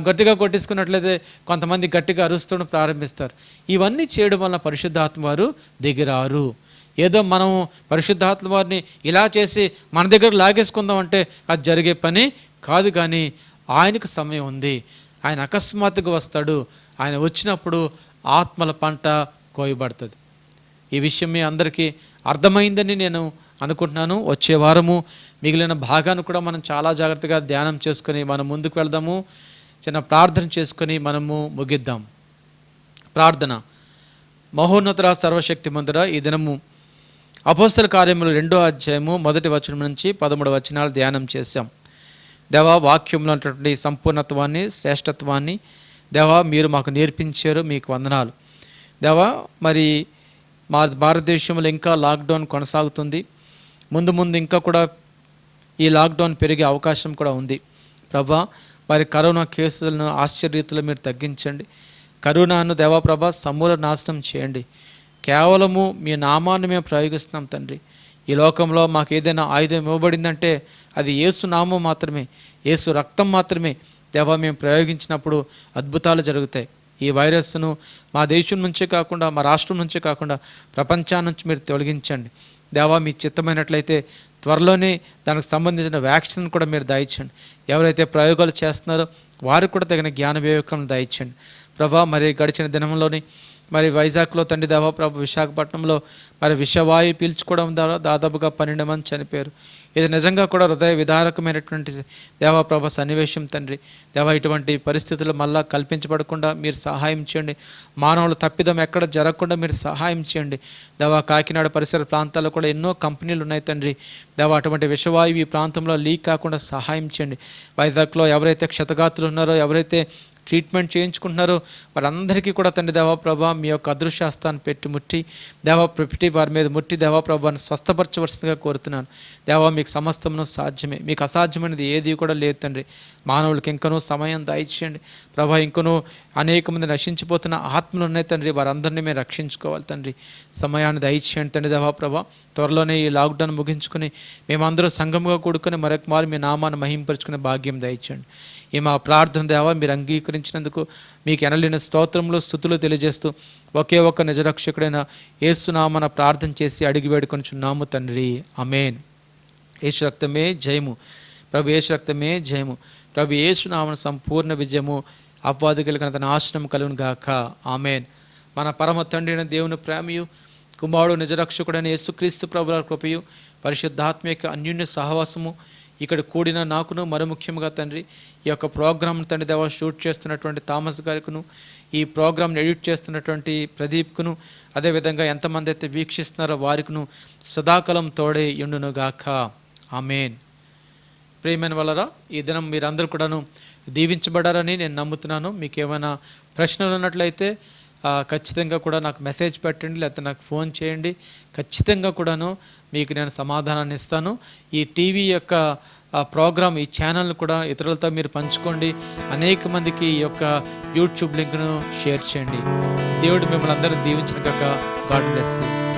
గట్టిగా కొట్టేసుకున్నట్లయితే కొంతమంది గట్టిగా అరుస్తూ ప్రారంభిస్తారు. ఇవన్నీ చేయడం వల్ల పరిశుద్ధాత్మ వారు దిగిరారు. ఏదో మనం పరిశుద్ధాత్మ వారిని ఇలా చేసి మన దగ్గర లాగేసుకుందాం అంటే అది జరిగే పని కాదు. కానీ ఆయనకు సమయం ఉంది. ఆయన అకస్మాత్తుగా వస్తాడు. ఆయన వచ్చినప్పుడు ఆత్మల పంట కోయబడుతుంది. ఈ విషయం మీ అందరికీ అర్థమైందని నేను అనుకుంటున్నాను. వచ్చే వారము మిగిలిన భాగాన్ని కూడా మనం చాలా జాగ్రత్తగా ధ్యానం చేసుకొని మనం ముందుకు వెళ్దాము. చిన్న ప్రార్థన చేసుకొని మనము ముగిద్దాం. ప్రార్థన. మహోన్నతుడ సర్వశక్తిమంతుడా, ఈ దినము అపోస్తల కార్యములు 2వ అధ్యాయము 1వ వచనం నుంచి 13వ వచనాలు ధ్యానం చేశాం. దేవా, వాక్యంలో ఉన్నటువంటి సంపూర్ణత్వాన్ని, శ్రేష్టత్వాన్ని దేవా మీరు మాకు నేర్పించారు. మీకు వందనాలు దేవా. మరి మా భారతదేశంలో ఇంకా లాక్డౌన్ కొనసాగుతుంది. ముందు ఇంకా కూడా ఈ లాక్డౌన్ పెరిగే అవకాశం కూడా ఉంది. ప్రభా, మరి కరోనా కేసులను ఆశ్చర్యరీతిలో మీరు తగ్గించండి. కరోనాను దేవా ప్రభా సమూల నాశనం చేయండి. కేవలము మీ నామాన్ని మేము ప్రయోగిస్తున్నాం తండ్రి. ఈ లోకంలో మాకు ఏదైనా ఆయుధం ఇవ్వబడిందంటే అది యేసు నామం మాత్రమే, యేసు రక్తం మాత్రమే. దేవా, మేము ప్రయోగించినప్పుడు అద్భుతాలు జరుగుతాయి. ఈ వైరస్ను మా దేశం నుంచే కాకుండా, మా రాష్ట్రం నుంచే కాకుండా ప్రపంచం నుంచి మీరు తొలగించండి. దేవా, మీ చిత్తమైనట్లయితే త్వరలోనే దానికి సంబంధించిన వ్యాక్సిన్ కూడా మీరు దయచండి. ఎవరైతే ప్రయోగాలు చేస్తున్నారో వారికి కూడా తగిన జ్ఞాన వివేకం దయచండి ప్రభా. మరి గడిచిన దినంలోని మరి వైజాగ్లో తండ్రి దేవా ప్రభు, విశాఖపట్నంలో మరి విషవాయు పీల్చుకోవడం ద్వారా దాదాపుగా 12 మంది చనిపోయారు. ఇది నిజంగా కూడా హృదయ విదారకమైనటువంటి దేవాప్రభ సన్నివేశం తండ్రి. దేవా, ఇటువంటి పరిస్థితులు మళ్ళా కల్పించబడకుండా మీరు సహాయం చేయండి. మానవుల తప్పిదం ఎక్కడ జరగకుండా మీరు సహాయం చేయండి. దేవా, కాకినాడ పరిసర ప్రాంతాల్లో కూడా ఎన్నో కంపెనీలు ఉన్నాయి తండ్రి. దేవా, అటువంటి విషవాయువు ఈ ప్రాంతంలో లీక్ కాకుండా సహాయం చేయండి. వైజాగ్లో ఎవరైతే క్షతగాతులు ఉన్నారో, ఎవరైతే ట్రీట్మెంట్ చేయించుకుంటున్నారో వారందరికీ కూడా తండ్రి దేవా ప్రభా మీ యొక్క అదృశ్యాస్తాన్ని పెట్టి ముట్టి దేవా పెట్టి వారి మీద ముట్టి దేవా ప్రభాని స్వస్థపరచవలసిందిగా కోరుతున్నాను. దేవా మీకు సమస్తమును సాధ్యమే, మీకు అసాధ్యమైనది ఏది కూడా లేదు తండ్రి. మానవులకి ఇంకనూ సమయం దయచేయండి ప్రభా. ఇంకనూ అనేక మంది నశించిపోతున్న ఆత్మలు ఉన్నాయి తండ్రి, వారందరినీ మేము రక్షించుకోవాలి తండ్రి. సమయాన్ని దయచేయండి తండ్రి దేవా ప్రభా. త్వరలోనే ఈ లాక్డౌన్ ముగించుకుని మేమందరూ సంఘముగా కూడుకొని మరొక మారు మీ నామాన్ని మహింపరుచుకునే భాగ్యం దయచేయండి. ఈ మా ప్రార్థన దేవా మీరు అంగీకరించినందుకు మీకు ఎనలేని స్తోత్రములు స్తుతులు తెలియజేస్తూ ఒకే ఒక్క నిజరక్షకుడైన యేసు నామన ప్రార్థన చేసి అడిగి వేడుకొనిచున్నాము తండ్రి. ఆమేన్. యేసు రక్తమే జయము, ప్రభు యేసు రక్తమే జయము, ప్రభు యేసు నామన సంపూర్ణ విజయము అపవాది కలిగిన తన నాశనం కలుగును గాక. ఆమేన్. మన పరమ తండ్రి అయిన దేవుని ప్రేమయు కుమారుడు నిజరక్షకుడైన యేసుక్రీస్తు ప్రభుల కృపయు పరిశుద్ధాత్మ యొక్క అన్యోన్య సహవాసము ఇక్కడ కూడిన నాకును మరి ముఖ్యంగా తండ్రి ఈ యొక్క ప్రోగ్రామ్ తండ్రి దేవా షూట్ చేస్తున్నటువంటి థామస్ గారికును, ఈ ప్రోగ్రామ్ని ఎడిట్ చేస్తున్నటువంటి ప్రదీప్కును, అదేవిధంగా ఎంతమంది అయితే వీక్షిస్తున్నారో వారికును సదాకాలం తోడే యుండును గాక. ఆమేన్. ప్రియమైన వాళ్ళరా, ఈ దినం మీరందరూ కూడాను దీవించబడారని నేను నమ్ముతున్నాను. మీకు ఏమైనా ప్రశ్నలు ఉన్నట్లయితే ఖచ్చితంగా కూడా నాకు మెసేజ్ పెట్టండి, లేకపోతే నాకు ఫోన్ చేయండి. ఖచ్చితంగా కూడాను మీకు నేను సమాధానాన్ని ఇస్తాను. ఈ టీవీ యొక్క ప్రోగ్రామ్, ఈ ఛానల్ని కూడా ఇతరులతో మీరు పంచుకోండి. అనేక మందికి ఈ యొక్క యూట్యూబ్ లింక్ను షేర్ చేయండి. దేవుడు మిమ్మల్ని అందరినీ దీవించిన కాక. God bless you.